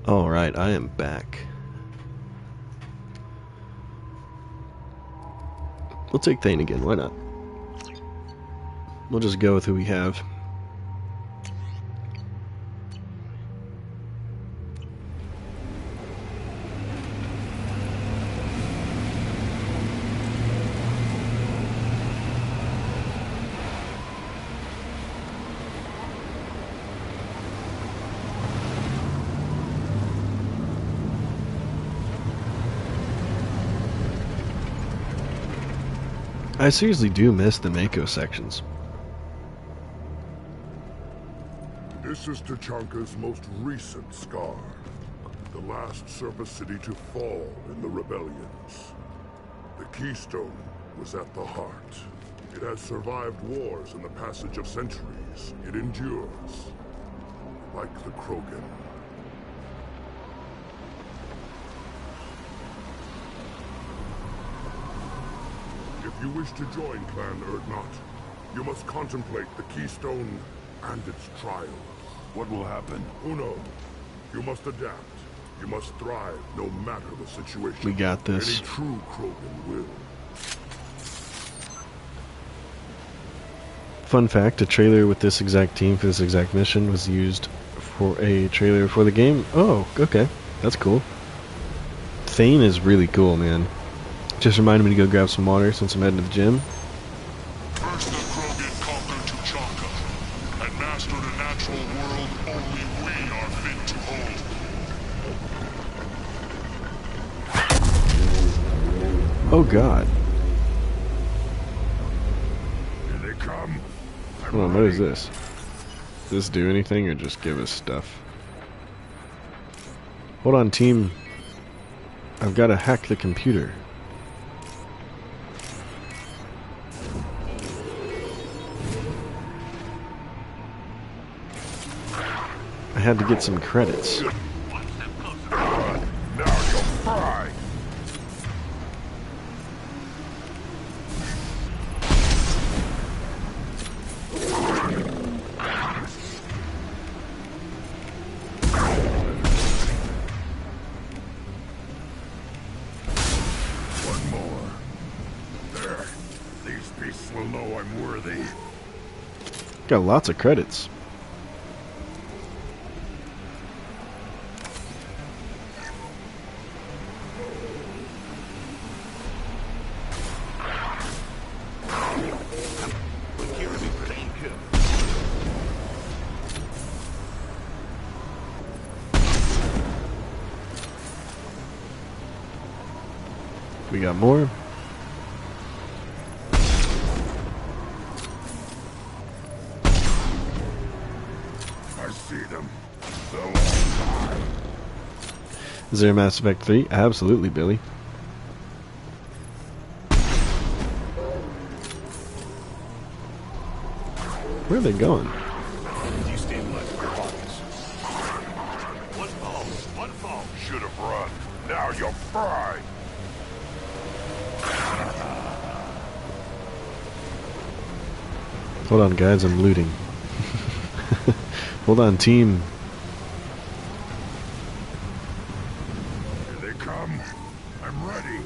Alright, I am back. We'll take Thane again, why not? We'll just go with who we have. I seriously do miss the Mako sections. This is Tachanka's most recent scar. The last surface city to fall in the rebellions. The Keystone was at the heart. It has survived wars and the passage of centuries. It endures. Like the Krogan. If you wish to join Clan Urdnot, you must contemplate the Keystone and its trials. What will happen? Who knows? You must adapt. You must thrive, no matter the situation. We got this. Any true Krogan will. Fun fact, a trailer with this exact team for this exact mission was used for a trailer for the game. Oh, okay. That's cool. Thane is really cool, man. Just reminded me to go grab some water since I'm heading to the gym. First the Krogan conquered Tachanka and mastered a natural world only we are fit to hold. Oh god. Here they come. Hold on, what is this? Does this do anything or just give us stuff? Hold on, team. I've got to hack the computer. I had to get some credits. Now you'll fry. One more. There. These beasts will know I'm worthy. Got lots of credits. We got more. I see them. Is there a Mass Effect 3? Absolutely, Billy. Where are they going? One fall. Should have run. Now you'll fry. Hold on, guys, I'm looting. Hold on, team. Here they come. I'm ready.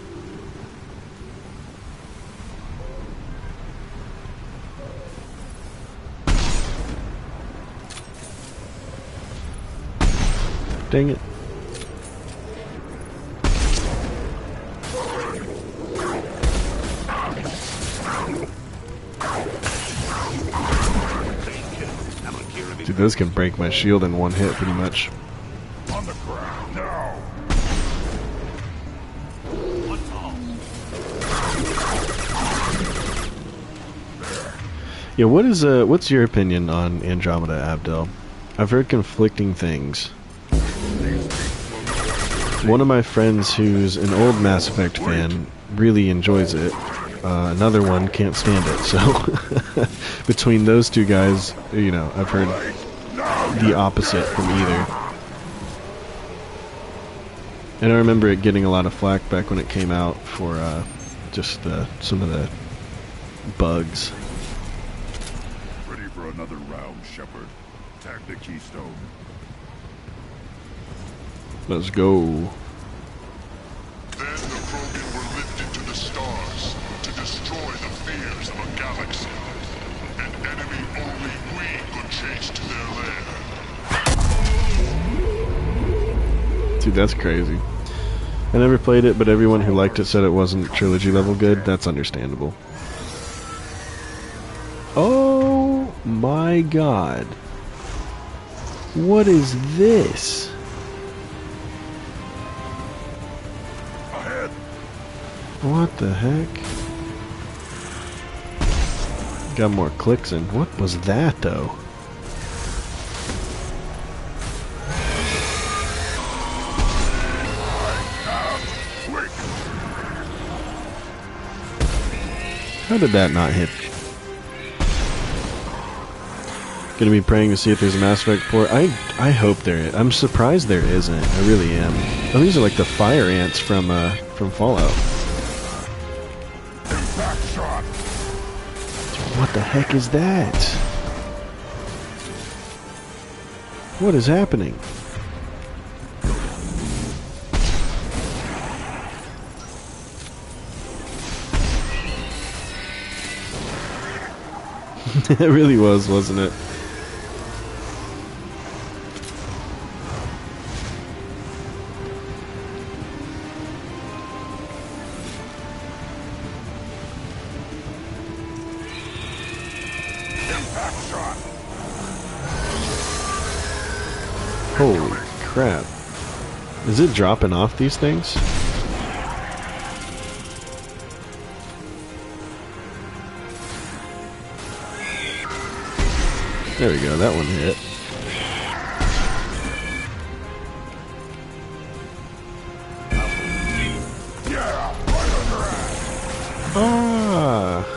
Dang it. Dude, those can break my shield in one hit pretty much. On the ground now. Yeah, what's your opinion on Andromeda, Abdel? I've heard conflicting things. One of my friends who's an old Mass Effect fan really enjoys it. Another one can't stand it, so between those two guys, you know, I've heard the opposite from either. And I remember it getting a lot of flack back when it came out for just some of the bugs. Ready for another round, Shepard. Tag the Keystone. Let's go. Then the Krogan were lifted to the stars to destroy the fears of a galaxy. An enemy only we could chase to their lair. Dude, that's crazy. I never played it, but everyone who liked it said it wasn't trilogy level good. That's understandable. Oh my god. What is this? What the heck? Got more clicks in. What was that though? How did that not hit? Gonna be praying to see if there's a Mass Effect port. I hope there is. I'm surprised there isn't. I really am. Oh, these are like the fire ants from Fallout. What the heck is that? What is happening? It really was, wasn't it? Holy crap. Is it dropping off these things? There we go, that one hit. Ah!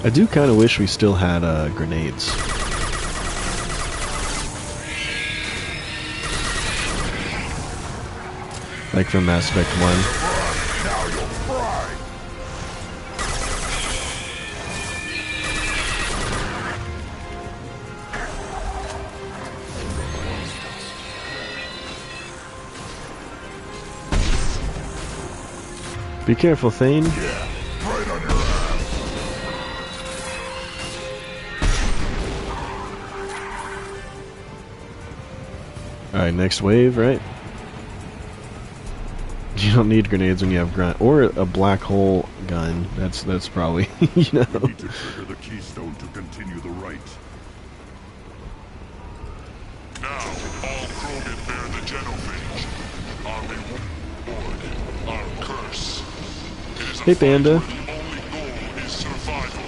I do kind of wish we still had grenades. Like from Mass Effect 1. Now you'll fry. Be careful, Thane. Yeah, right on your ass. Alright, next wave, right? You don't need grenades when you have grunt or a black hole gun. That's probably you know. We need to trigger the keystone to continue the rite. Now, all Krogan bear the genophage. Our reward, our curse. It is a Hey, fight Panda. where the only goal is survival.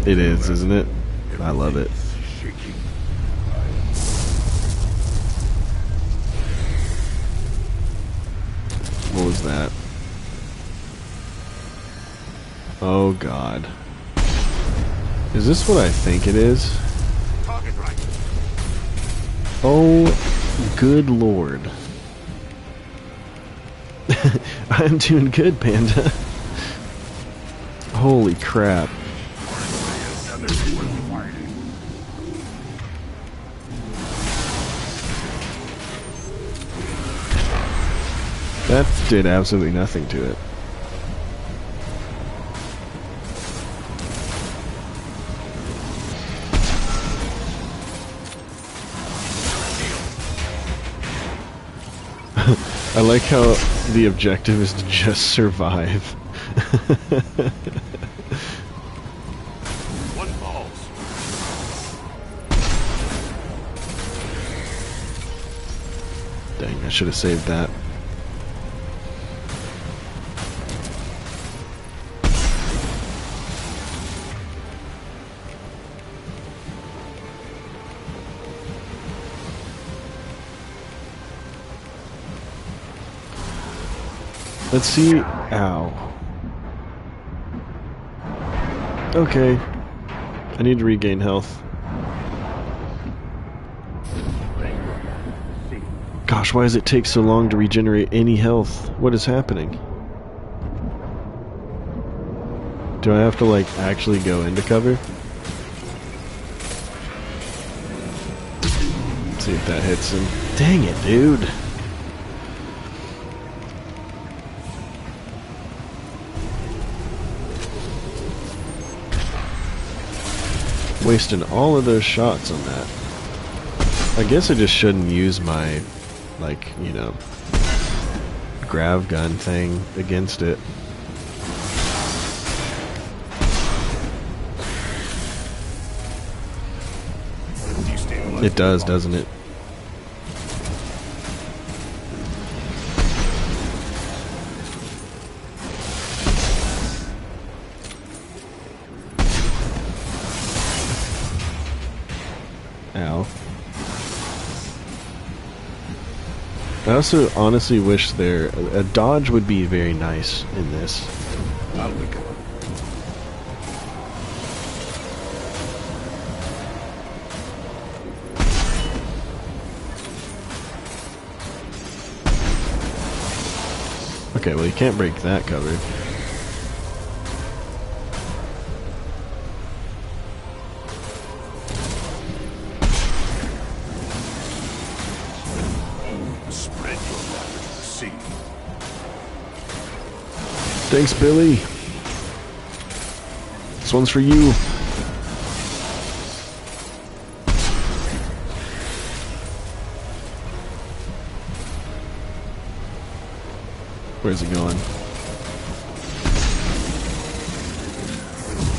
It is, isn't it? I love it. What was that? Oh god. Is this what I think it is? Oh, good lord. I'm doing good, Panda. Holy crap. That did absolutely nothing to it. I like how the objective is to just survive. One falls. Dang, I should have saved that. Let's see. Ow. Okay. I need to regain health. Gosh, why does it take so long to regenerate any health? What is happening? Do I have to, like, actually go into cover? Let's see if that hits him. Dang it, dude! Wasting all of those shots on that. I guess I just shouldn't use my, like, you know, grav gun thing against it. It does, doesn't it? Ow. I also honestly wish a dodge would be very nice in this. Okay, well you can't break that cover. Thanks, Billy. This one's for you. Where's he going?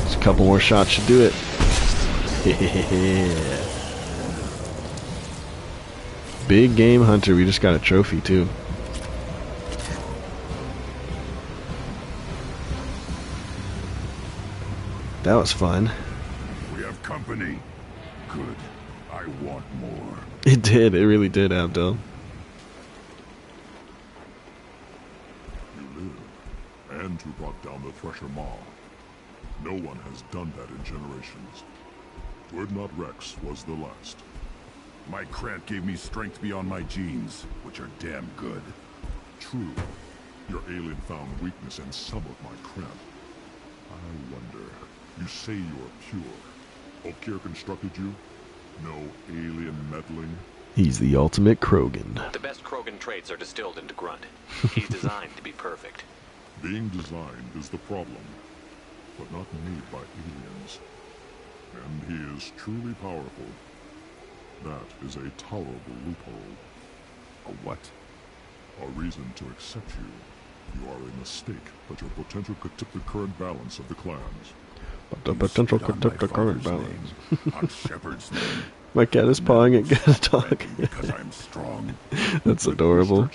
Just a couple more shots should do it. Yeah. Big game hunter. We just got a trophy too. That was fun. We have company. Good. I want more. It did. It really did, Abdel. You live, and you brought down the Thresher Maw. No one has done that in generations. Urdnot Rex was the last. My Krant gave me strength beyond my genes, which are damn good. True, your alien found weakness in some of my Krant. I wonder. You say you're pure. Okier constructed you? No alien meddling? He's the ultimate Krogan. The best Krogan traits are distilled into Grunt. He's designed to be perfect. Being designed is the problem, but not made by aliens. And he is truly powerful. That is a tolerable loophole. A what? A reason to accept you. You are a mistake, but your potential could tip the current balance of the clans. But the potential could tip the current balance. On Shepard's name. My cat is pawing at Gotta Talk. Because I'm strong. That's adorable.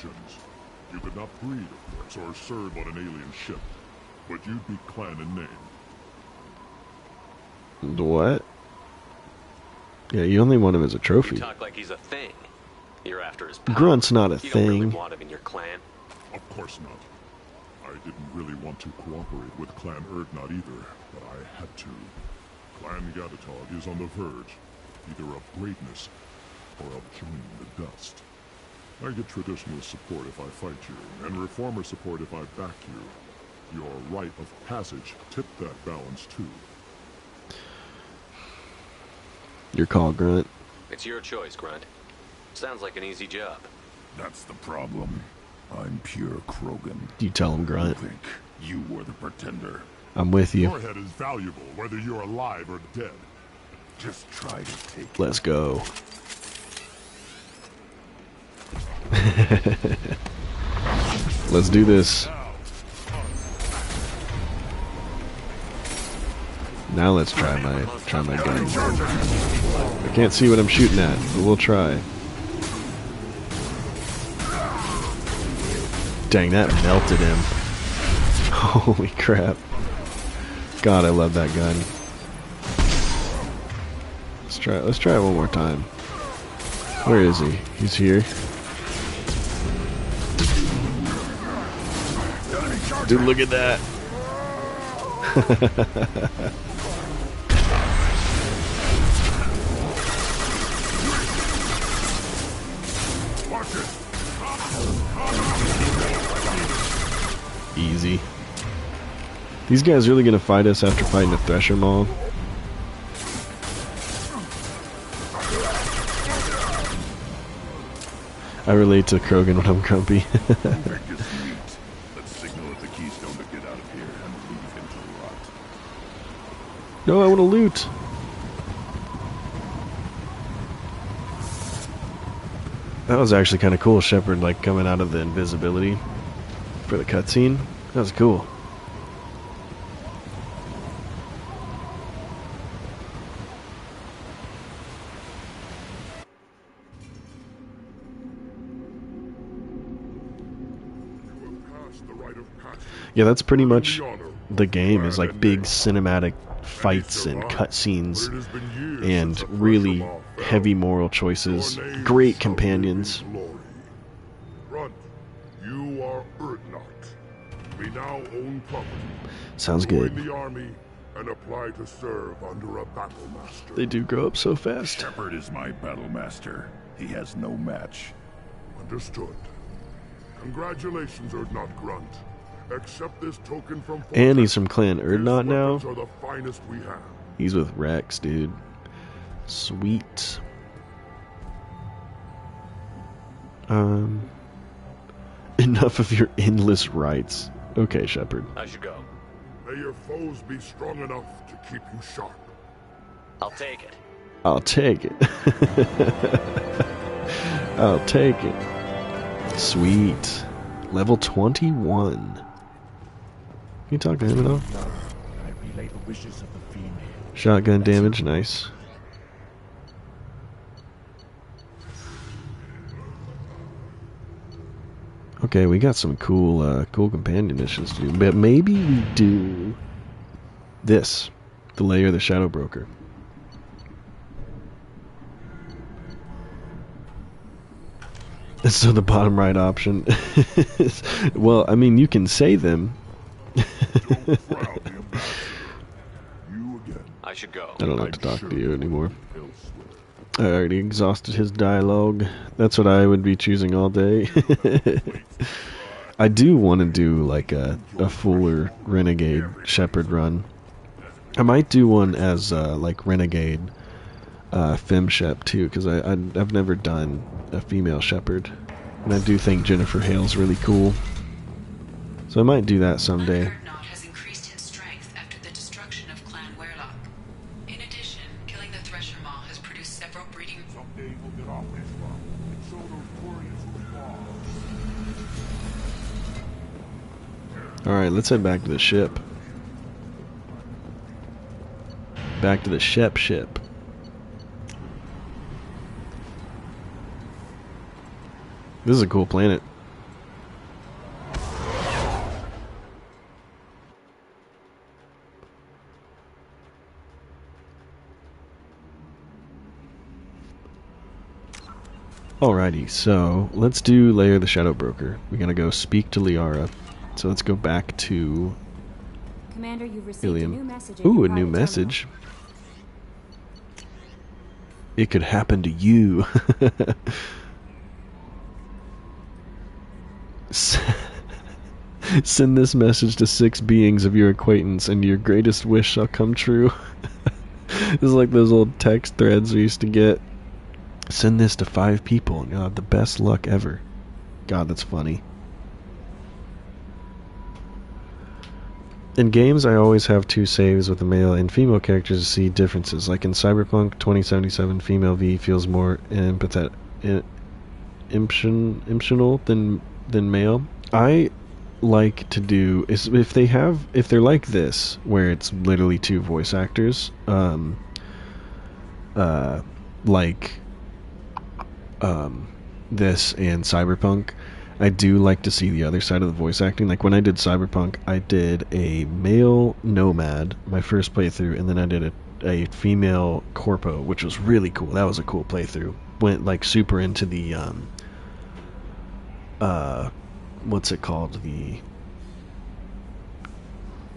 You could not breed, of course, or serve on an alien ship, but you'd be clan in name. What? Yeah, you only want him as a trophy. You talk like he's a thing. You're after his power. Grunt's not a you thing. You don't really want him in your clan. Of course not. I didn't really want to cooperate with Clan Urdnot either, but I had to. Clan Gatatog is on the verge, either of greatness or of joining the dust. I get traditionalist support if I fight you, and reformer support if I back you. Your rite of passage tipped that balance too. Your call, Grunt. It's your choice, Grunt. Sounds like an easy job. That's the problem. I'm pure Krogan. You tell him, Grunt. I think you were the pretender. I'm with you. Your head is valuable, whether you're alive or dead. Just try to take Let's go. Let's do this. Now let's try my gun. I can't see what I'm shooting at, but we'll try. Dang, that melted him. Holy crap. God, I love that gun. Let's try it one more time. Where is he? He's here. Dude, look at that. Easy. These guys really gonna fight us after fighting a Thresher Maw? I relate to Krogan when I'm grumpy. Let's signal at the keystone to get out of here and leave him to rot. No, I want to loot. That was actually kind of cool, Shepard, like coming out of the invisibility for the cutscene. That was cool. Yeah, that's pretty much the game, is like big cinematic fights and cutscenes and really heavy moral choices. Great companions. Grunt, you are Urdnot. We now own property. Sounds good. Join the army and apply to serve under a battle master. They do grow up so fast. Shepard is my battle master. He has no match. Understood. Congratulations, Urdnot Grunt. Accept this token from and he's from Clan Urdnot now. Are the finest we have. He's with Rex, dude. Sweet. Enough of your endless rights. Okay, Shepard. I should go. May your foes be strong enough to keep you sharp. I'll take it. I'll take it. I'll take it. Sweet. Level 21. Can you talk to him at all? I relay the wishes of the female. Shotgun damage, nice. Okay, we got some cool companion missions to do, but maybe we do this, the Lair of the Shadow Broker. So the bottom right option is, well, I mean, you can say them. I should go. I don't have to talk to you anymore. I already exhausted his dialogue. That's what I would be choosing all day. I do want to do like a fuller Renegade Shepard run. I might do one as like Renegade Fem Shep too, because I've never done a female Shepard, and I do think Jennifer Hale's really cool. So I might do that someday. Urdnot has increased in strength after the destruction of Clan Werlock. In addition, killing the Thresher Maw has produced several breeding. Someday we'll get off this one and show those warriors who fall. Alright, let's head back to the ship. Back to the ship. This is a cool planet. Alrighty, so let's do Lair of the Shadow Broker. We're gonna go speak to Liara. So let's go back to Commander, you've received Ilium. a new message. Ooh, a new message. It could happen to you. Send this message to 6 beings of your acquaintance, and your greatest wish shall come true. This is like those old text threads we used to get. Send this to 5 people, and you'll have the best luck ever. God, that's funny. In games, I always have 2 saves with the male and female characters to see differences. Like in Cyberpunk 2077, female V feels more emotional than male. I like to do is if they're like this, where it's literally 2 voice actors, like this and Cyberpunk, I do like to see the other side of the voice acting. Like when I did Cyberpunk, I did a male nomad my first playthrough, and then I did a female corpo, which was really cool. That was a cool playthrough. Went like super into the what's it called, the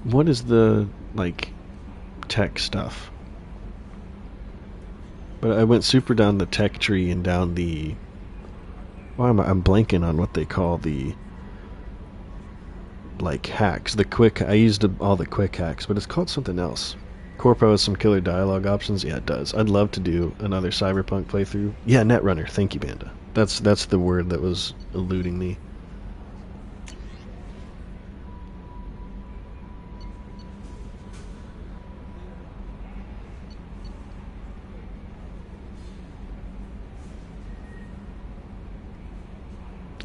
What is the, like, tech stuff? But I went super down the tech tree and down the... Well, I'm blanking on what they call the... like, hacks. The quick... I used all the quick hacks, but it's called something else. Corpo has some killer dialogue options? Yeah, it does. I'd love to do another Cyberpunk playthrough. Yeah, Netrunner. Thank you, Banda. That's the word that was eluding me.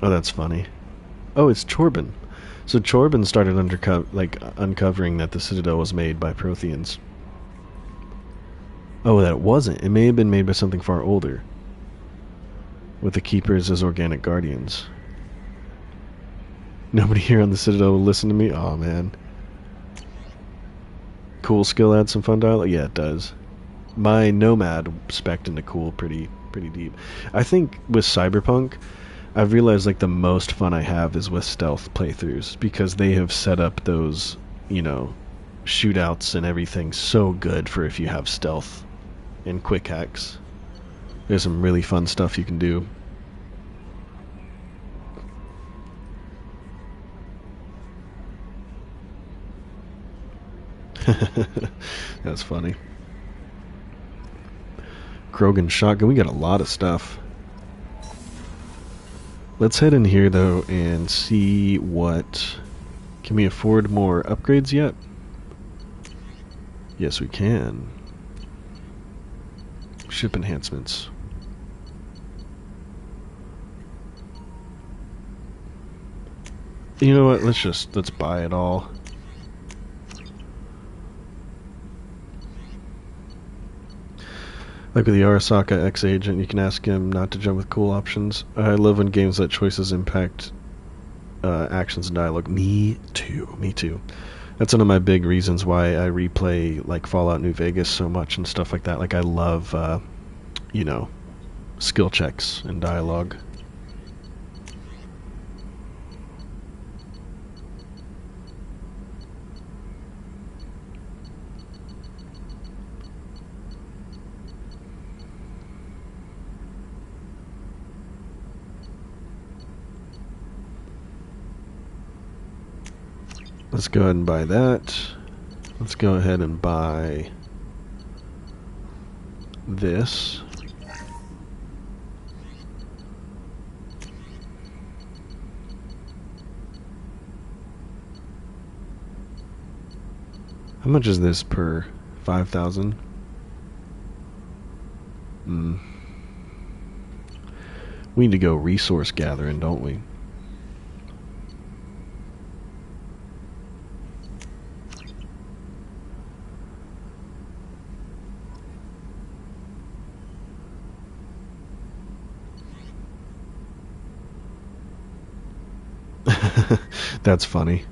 Oh, that's funny. Oh, it's Chorbin. So Chorbin started uncovering that the Citadel was made by Protheans. Oh, that it wasn't. It may have been made by something far older. With the Keepers as organic guardians. Nobody here on the Citadel will listen to me? Aw, man. Cool skill adds some fun dialogue? Yeah, it does. My Nomad spec'd into cool pretty deep. I think with Cyberpunk... I've realized like the most fun I have is with stealth playthroughs because they have set up those, you know, shootouts and everything so good for if you have stealth and quick hacks. There's some really fun stuff you can do. That's funny. Krogan shotgun, we got a lot of stuff. Let's head in here, though, and see what... Can we afford more upgrades yet? Yes, we can. Ship enhancements. You know what? Let's buy it all. Like with the Arasaka ex-agent, you can ask him not to jump with cool options. I love when games let choices impact actions and dialogue. Me too. That's one of my big reasons why I replay like Fallout New Vegas so much and stuff like that. Like I love, you know, skill checks and dialogue. Let's go ahead and buy that. Let's go ahead and buy this. How much is this per 5,000? We need to go resource gathering, don't we? That's funny.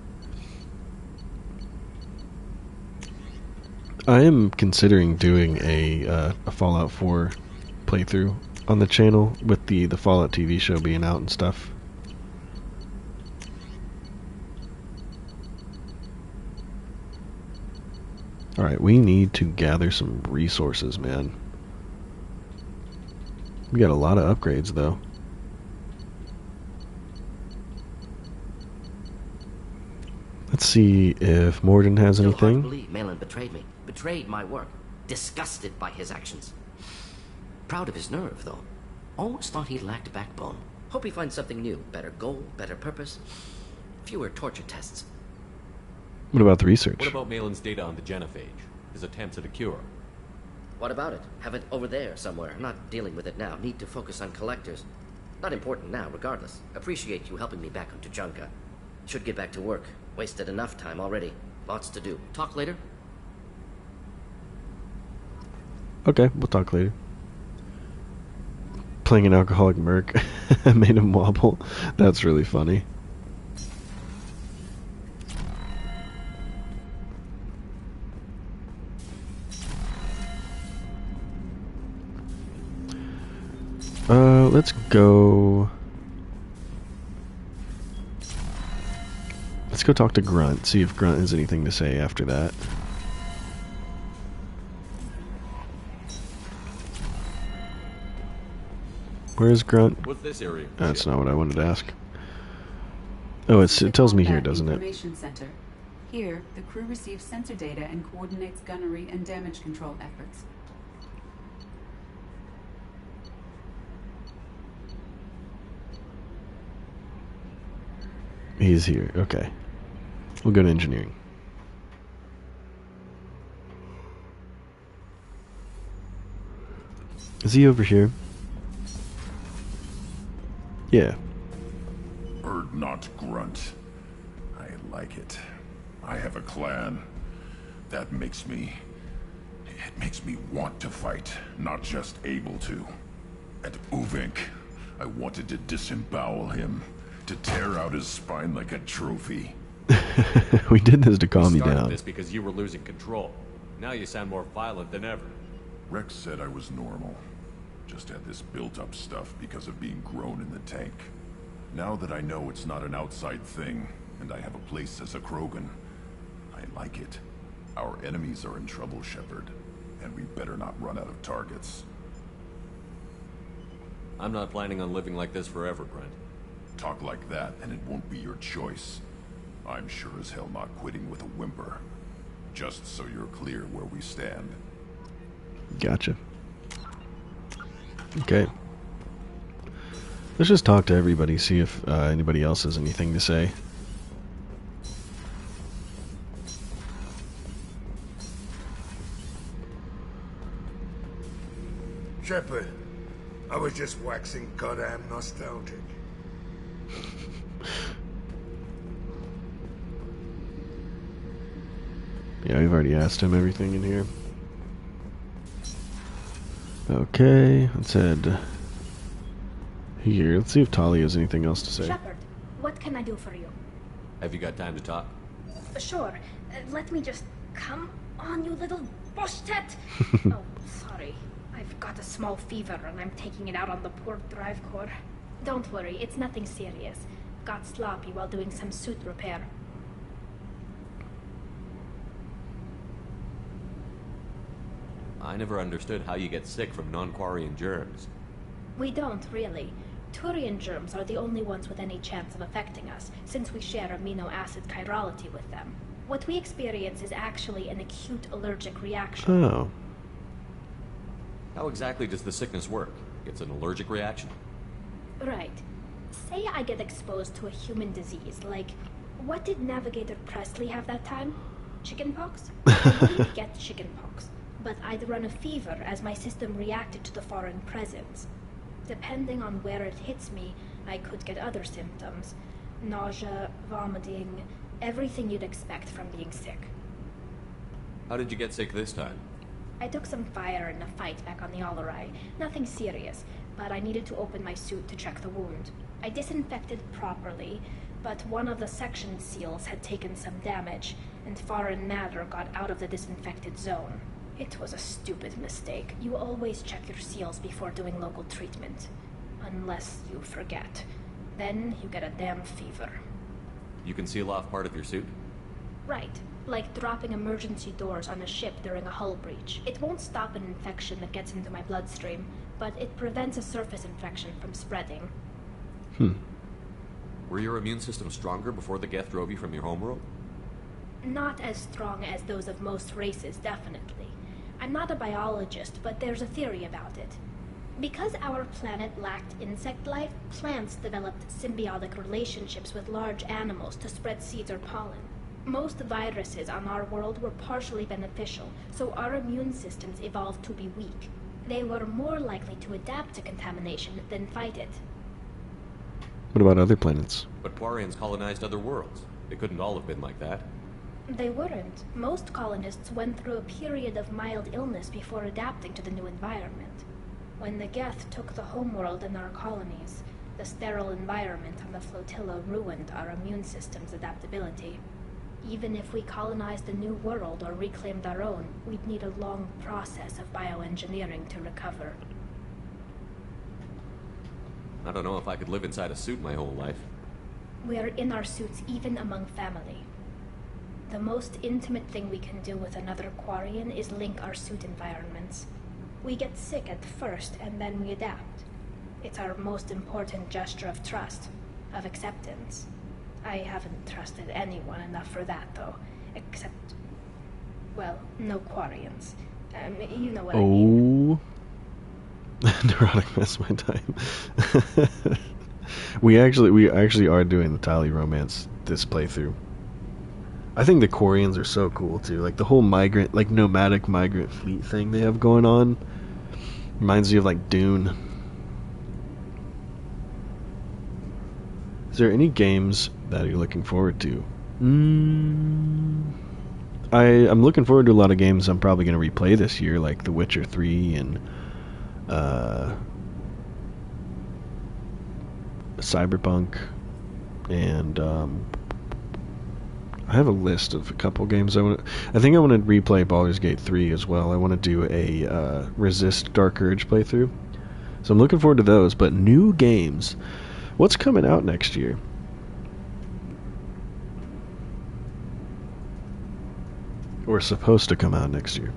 I am considering doing a Fallout 4 playthrough on the channel with the Fallout TV show being out and stuff. Alright, we need to gather some resources, man. We got a lot of upgrades, though. Let's see if Morden has anything. Still hard to believe Malin betrayed me. Betrayed my work. Disgusted by his actions. Proud of his nerve, though. Almost thought he lacked backbone. Hope he finds something new. Better goal, better purpose. Fewer torture tests. What about the research? What about Malin's data on the genophage? His attempts at a cure? What about it? Have it over there somewhere. I'm not dealing with it now. Need to focus on collectors. Not important now, regardless. Appreciate you helping me back onto Junka. Should get back to work. Wasted enough time already. Lots to do. Talk later? Okay, we'll talk later. Playing an alcoholic merc made him wobble. That's really funny. Let's go talk to Grunt, see if Grunt has anything to say after that. Where's Grunt? What's this area? That's not what I wanted to ask. Oh, it tells me here, doesn't it? Information Center. Here, the crew receives sensor data and coordinates gunnery and damage control efforts. He's here. Okay. We'll go to engineering. Is he over here? Yeah. Not grunt. I like it. I have a clan. That makes me... It makes me want to fight, not just able to. At Uvink, I wanted to disembowel him, to tear out his spine like a trophy. We did this to calm you down. We started down. this because you were losing control. Now you sound more violent than ever. Rex said I was normal. Just had this built-up stuff because of being grown in the tank. Now that I know it's not an outside thing, and I have a place as a Krogan, I like it. Our enemies are in trouble, Shepard, and we better not run out of targets. I'm not planning on living like this forever, Brent. Talk like that, and it won't be your choice. I'm sure as hell not quitting with a whimper. Just so you're clear where we stand. Gotcha. Okay. Let's just talk to everybody, see if anybody else has anything to say. Shepard, I was just waxing goddamn nostalgic. Yeah, we've already asked him everything in here. Okay, let's head here. Let's see if Tali has anything else to say. Shepard, what can I do for you? Have you got time to talk? Sure. Let me just... Come on, you little bush-tet! Oh, sorry. I've got a small fever and I'm taking it out on the poor drive core. Don't worry, it's nothing serious. Got sloppy while doing some suit repair. I never understood how you get sick from non-Quarian germs. We don't, really. Turian germs are the only ones with any chance of affecting us, since we share amino acid chirality with them. What we experience is actually an acute allergic reaction. Oh. How exactly does the sickness work? It's an allergic reaction? Right. Say I get exposed to a human disease, like... What did Navigator Presley have that time? Chickenpox? I wouldn't get chickenpox, but I'd run a fever as my system reacted to the foreign presence. Depending on where it hits me, I could get other symptoms. Nausea, vomiting, everything you'd expect from being sick. How did you get sick this time? I took some fire in a fight back on the Allerai. Nothing serious, but I needed to open my suit to check the wound. I disinfected properly, but one of the section seals had taken some damage, and foreign matter got out of the disinfected zone. It was a stupid mistake. You always check your seals before doing local treatment. Unless you forget. Then you get a damn fever. You can seal off part of your suit? Right. Like dropping emergency doors on a ship during a hull breach. It won't stop an infection that gets into my bloodstream, but it prevents a surface infection from spreading. Were your immune system stronger before the Geth drove you from your homeworld? Not as strong as those of most races, definitely. I'm not a biologist, but there's a theory about it. Because our planet lacked insect life, plants developed symbiotic relationships with large animals to spread seeds or pollen. Most viruses on our world were partially beneficial, so our immune systems evolved to be weak. They were more likely to adapt to contamination than fight it. What about other planets? But Quarians colonized other worlds. They couldn't all have been like that. They weren't. Most colonists went through a period of mild illness before adapting to the new environment. When the Geth took the homeworld and our colonies, the sterile environment on the flotilla ruined our immune system's adaptability. Even if we colonized a new world or reclaimed our own, we'd need a long process of bioengineering to recover. I don't know if I could live inside a suit my whole life. We are in our suits even among family. The most intimate thing we can do with another Quarian is link our suit environments. We get sick at first, and then we adapt. It's our most important gesture of trust, of acceptance. I haven't trusted anyone enough for that, though. Except, well, no Quarians. You know what I mean. Neurotic mess my time. we actually are doing the Tali romance this playthrough. I think the Quarians are so cool too. Like the whole nomadic migrant fleet thing they have going on reminds me of like Dune. Is there any games that you're looking forward to? I'm looking forward to a lot of games I'm probably going to replay this year, like The Witcher 3 and Cyberpunk, and I have a list of a couple games I think I want to replay Baldur's Gate 3 as well. I want to do a Resist Dark Urge playthrough, so I'm looking forward to those. But new games, what's coming out next year? Or supposed to come out next year?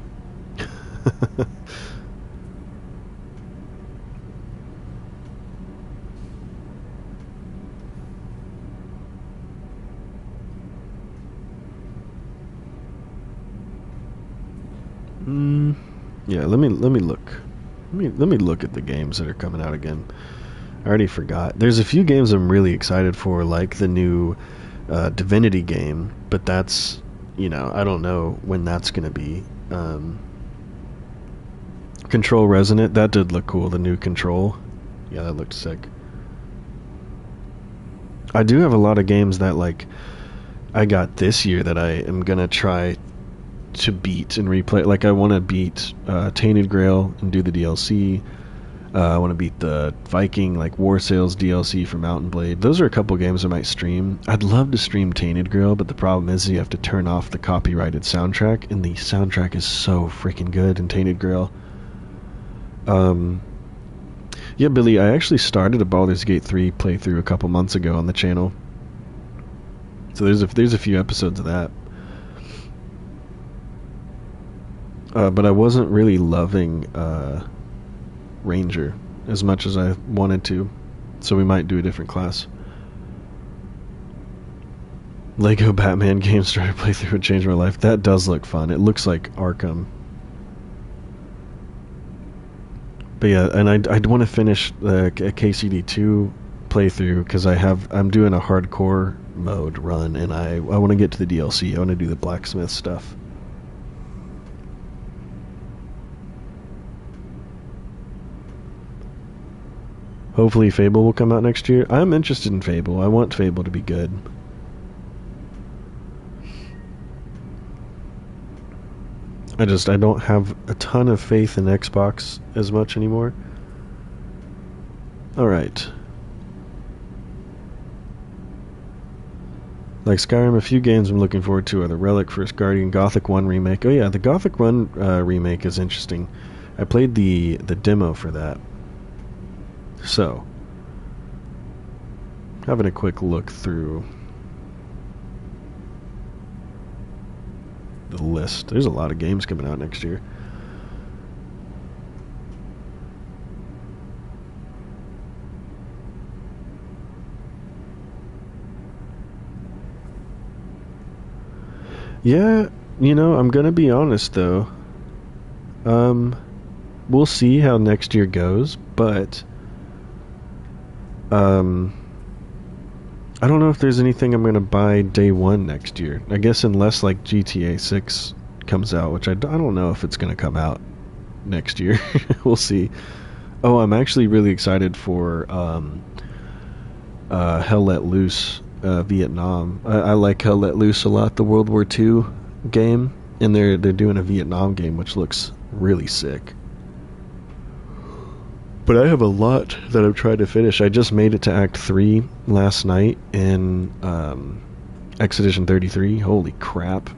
Yeah, let me look. Let me look at the games that are coming out again. I already forgot. There's a few games I'm really excited for, like the new Divinity game, but that's, I don't know when that's going to be. Control Resonant, that did look cool, the new Control. Yeah, that looked sick. I do have a lot of games that, like, I got this year that I am going to try to beat and replay. Like, I want to beat Tainted Grail and do the DLC. I want to beat the Viking, like, War Sales DLC for Mountain Blade. Those are a couple games I might stream. I'd love to stream Tainted Grail, but the problem is you have to turn off the copyrighted soundtrack, and the soundtrack is so freaking good in Tainted Grail. Yeah, Billy, I actually started a Baldur's Gate 3 playthrough a couple months ago on the channel. So there's a few episodes of that. But I wasn't really loving Ranger as much as I wanted to, so we might do a different class. Lego Batman game starter playthrough would change my life. That does look fun. It looks like Arkham. But yeah, and I'd want to finish a KCD2 playthrough because I'm doing a hardcore mode run, and I want to get to the DLC. I want to do the blacksmith stuff. Hopefully Fable will come out next year. I'm interested in Fable. I want Fable to be good. I don't have a ton of faith in Xbox as much anymore. Alright. Like Skyrim, a few games I'm looking forward to are the Relic, First Guardian, Gothic 1 remake. Oh yeah, the Gothic 1 remake is interesting. I played the demo for that. So, having a quick look through the list. There's a lot of games coming out next year. Yeah, I'm gonna be honest though. We'll see how next year goes, but I don't know if there's anything I'm going to buy day one next year. I guess unless like GTA 6 comes out, which I don't know if it's going to come out next year. We'll see. Oh, I'm actually really excited for Hell Let Loose Vietnam. I like Hell Let Loose a lot, the World War II game, and they're doing a Vietnam game which looks really sick. But I have a lot that I'm trying to finish. I just made it to Act 3 last night in Expedition 33. Holy crap.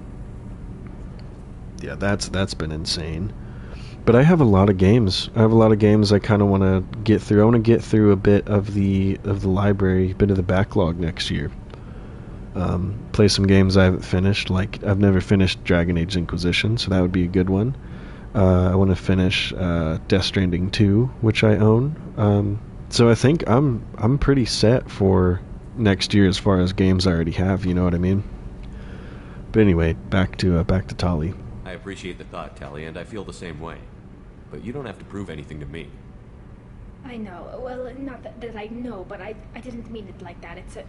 Yeah, that's been insane. But I have a lot of games. I have a lot of games I kind of want to get through. I want to get through a bit of the library, a bit of the backlog next year. Play some games I haven't finished. Like, I've never finished Dragon Age Inquisition, so that would be a good one. I want to finish Death Stranding 2, which I own. So I think I'm pretty set for next year as far as games I already have. You know what I mean? But anyway, back to Tali. I appreciate the thought, Tali, and I feel the same way. But you don't have to prove anything to me. I know. Well, not that I know, but I didn't mean it like that. It's a...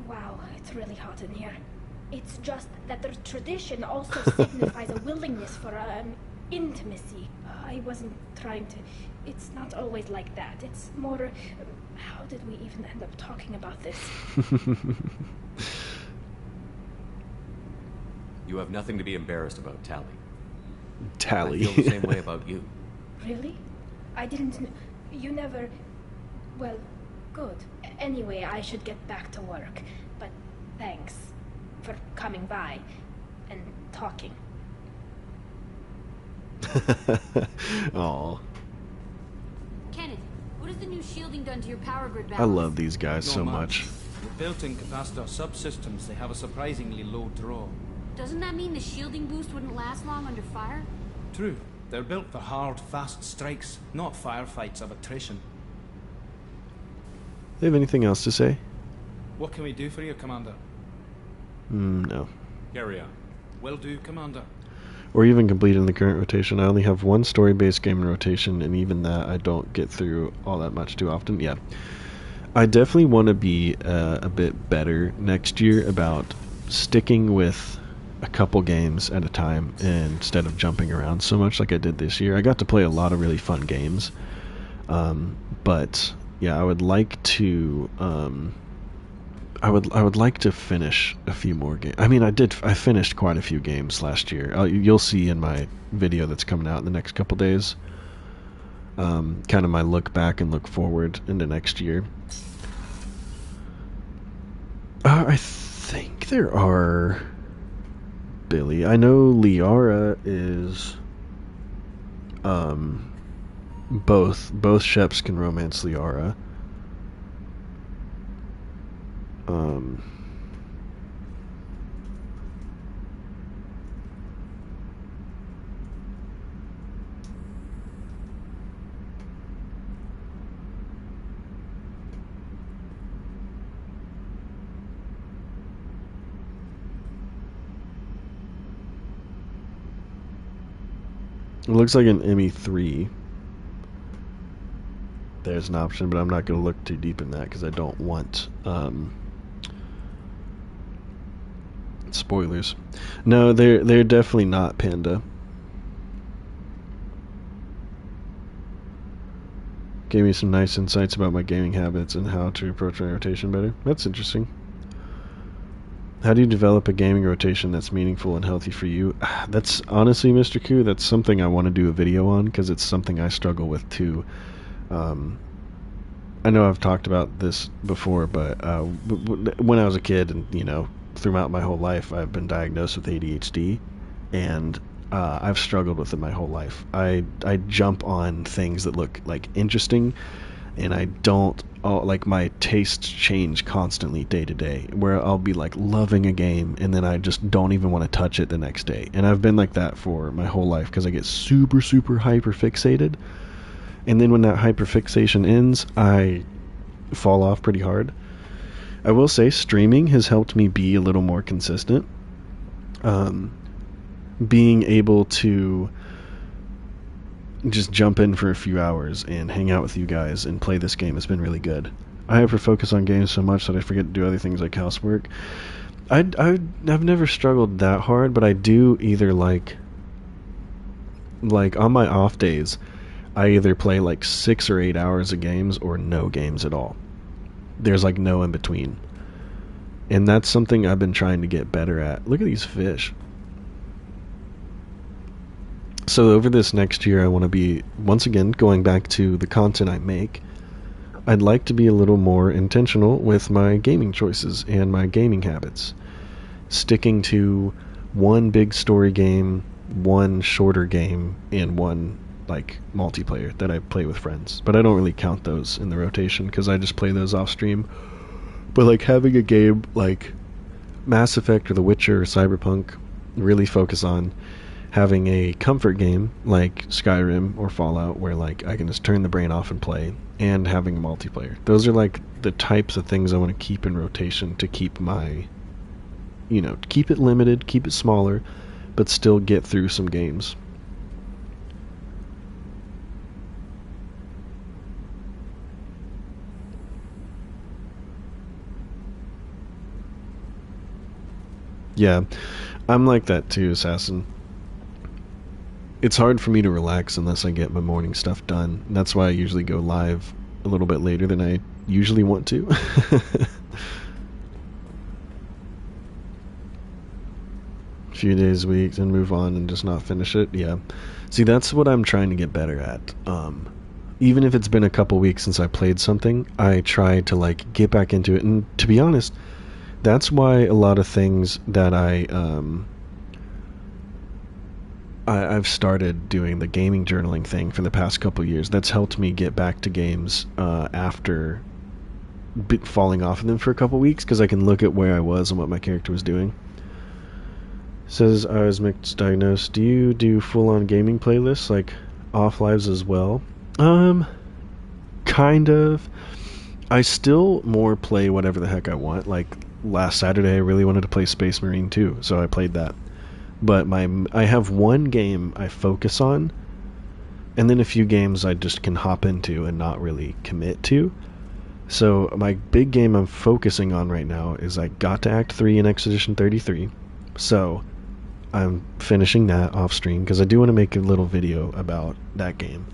wow, it's really hot in here. It's just that the tradition also signifies a willingness for, intimacy. I wasn't trying to... It's not always like that. It's more... how did we even end up talking about this? You have nothing to be embarrassed about, Tali. Tali. I feel the same way about you. Really? I didn't... You never... Well, good. Anyway, I should get back to work. But thanks for coming by and talking. Aw. Kenneth, what has the new shielding done to your power grid balance? I love these guys so much. With built-in capacitor subsystems, they have a surprisingly low draw. Doesn't that mean the shielding boost wouldn't last long under fire? True. They're built for hard, fast strikes, not firefights of attrition. Do you have anything else to say? What can we do for you, Commander? No. Carry on. Will do, Commander. Or even completing the current rotation. I only have one story-based game in rotation, and even that I don't get through all that much too often. Yeah. I definitely want to be a bit better next year about sticking with a couple games at a time instead of jumping around so much like I did this year. I got to play a lot of really fun games. But yeah, I would like to I would like to finish a few more games. I mean, I finished quite a few games last year. You'll see in my video that's coming out in the next couple days. Kind of my look back and look forward into next year. I think there are... Billy. I know Liara is... Both Sheps can romance Liara. It looks like an ME3. There's an option, but I'm not going to look too deep in that because I don't want spoilers. No, they're definitely not Panda. Gave me some nice insights about my gaming habits and how to approach my rotation better. That's interesting. How do you develop a gaming rotation that's meaningful and healthy for you? That's honestly, Mr. Q, that's something I want to do a video on because it's something I struggle with too. I know I've talked about this before, but when I was a kid and, you know, throughout my whole life, I've been diagnosed with ADHD, and I've struggled with it my whole life. I jump on things that look like interesting, and I don't, like, my tastes change constantly day to day, where I'll be like loving a game and then I just don't even want to touch it the next day. And I've been like that for my whole life because I get super hyper fixated, and then when that hyper fixation ends, I fall off pretty hard. I will say streaming has helped me be a little more consistent. Being able to just jump in for a few hours and hang out with you guys and play this game has been really good. I hyper focus on games so much that I forget to do other things like housework. I've never struggled that hard, but I do either like on my off days, I either play like 6 or 8 hours of games or no games at all. There's like no in between. And that's something I've been trying to get better at. Look at these fish. So over this next year, I want to be, once again, going back to the content I make. I'd like to be a little more intentional with my gaming choices and my gaming habits. Sticking to one big story game, one shorter game, and one like multiplayer that I play with friends, but I don't really count those in the rotation because I just play those off stream. But like having a game like Mass Effect or The Witcher or Cyberpunk, really focus on having a comfort game like Skyrim or Fallout where like I can just turn the brain off and play, and having a multiplayer. Those are like the types of things I want to keep in rotation to keep my, keep it limited, keep it smaller, but still get through some games. Yeah, I'm like that too, Assassin. It's hard for me to relax unless I get my morning stuff done. That's why I usually go live a little bit later than I usually want to. A few days a week, then move on and just not finish it. Yeah. See, that's what I'm trying to get better at. Even if it's been a couple weeks since I played something, I try to like get back into it. And to be honest, that's why a lot of things that I've started doing the gaming journaling thing for the past couple years. That's helped me get back to games after falling off of them for a couple weeks, because I can look at where I was and what my character was doing. Says I was misdiagnosed. Do you do full-on gaming playlists like off lives as well? Kind of. I still more play whatever the heck I want. Like last Saturday I really wanted to play Space Marine 2, so I played that. But I have one game I focus on, and then a few games I just can hop into and not really commit to. So my big game I'm focusing on right now is I got to Act 3 in Expedition 33. So I'm finishing that off stream because I do want to make a little video about that game.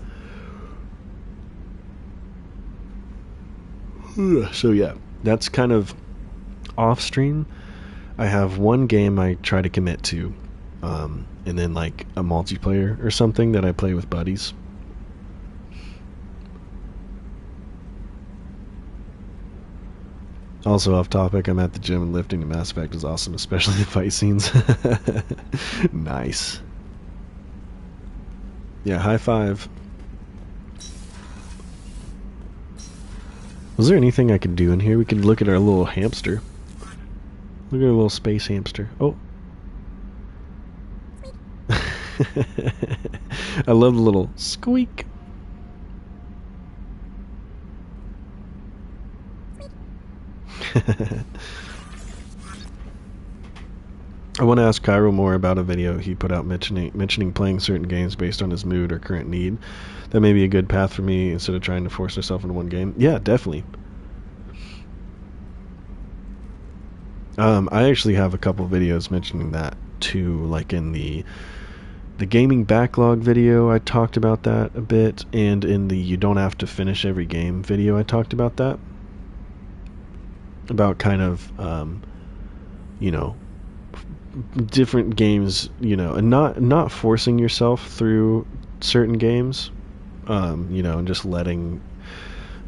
So yeah, that's kind of off stream. I have one game I try to commit to, and then like a multiplayer or something that I play with buddies. Also off topic, I'm at the gym and lifting, and Mass Effect is awesome, especially the fight scenes. Nice. Yeah, high five. Was there anything I could do in here? We could look at our little hamster. Look at our little space hamster. Oh. I love the little squeak. I want to ask Cairo more about a video he put out mentioning playing certain games based on his mood or current need. That may be a good path for me instead of trying to force myself into one game. Yeah, definitely. I actually have a couple videos mentioning that too, like in the gaming backlog video I talked about that a bit, and in the you don't have to finish every game video I talked about that. About kind of different games, and not forcing yourself through certain games, and just letting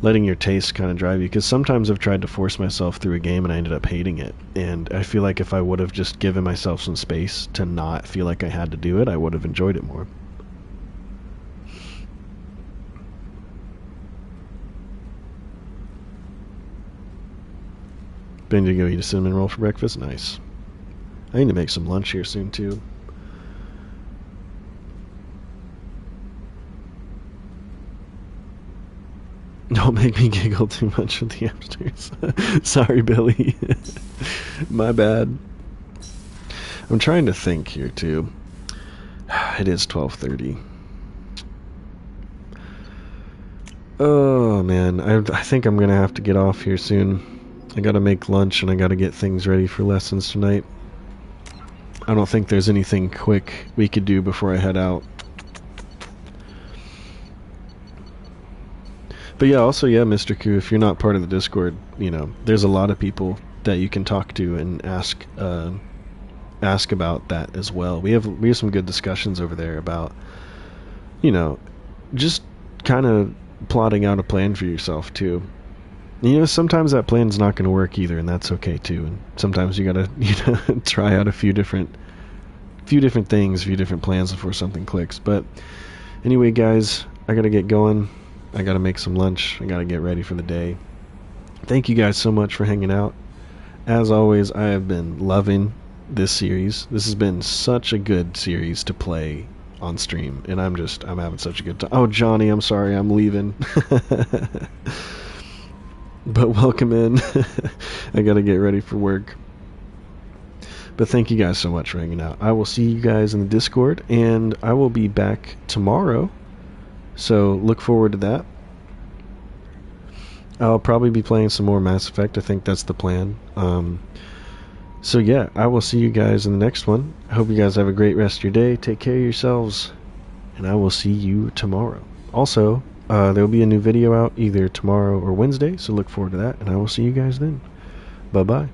your taste kind of drive you, because sometimes I've tried to force myself through a game and I ended up hating it, and I feel like if I would have just given myself some space to not feel like I had to do it, I would have enjoyed it more. Been to go eat a cinnamon roll for breakfast? Nice. I need to make some lunch here soon too. Don't make me giggle too much with the hamsters. Sorry, Billy. My bad. I'm trying to think here too. It is 12:30. Oh man, I think I'm gonna have to get off here soon. I gotta make lunch and I gotta get things ready for lessons tonight. I don't think there's anything quick we could do before I head out. But yeah, also, yeah, Mr. Koo, if you're not part of the Discord, there's a lot of people that you can talk to and ask about that as well. We have some good discussions over there about, just kind of plotting out a plan for yourself too. Sometimes that plan's not going to work either, and that's okay too. And sometimes you gotta, try out a few different things, a few different plans before something clicks. But Anyway, guys, I gotta get going. I gotta make some lunch. I gotta get ready for the day. Thank you guys so much for hanging out. As always, I have been loving this series. This has been such a good series to play on stream, and I'm having such a good time. Oh, Johnny, I'm sorry, I'm leaving. But welcome in. I gotta get ready for work. But thank you guys so much for hanging out. I will see you guys in the Discord, and I will be back tomorrow. So look forward to that. I'll probably be playing some more Mass Effect. I think that's the plan. So yeah, I will see you guys in the next one. I hope you guys have a great rest of your day. Take care of yourselves, and I will see you tomorrow. Also, there will be a new video out either tomorrow or Wednesday, so look forward to that, and I will see you guys then. Bye-bye.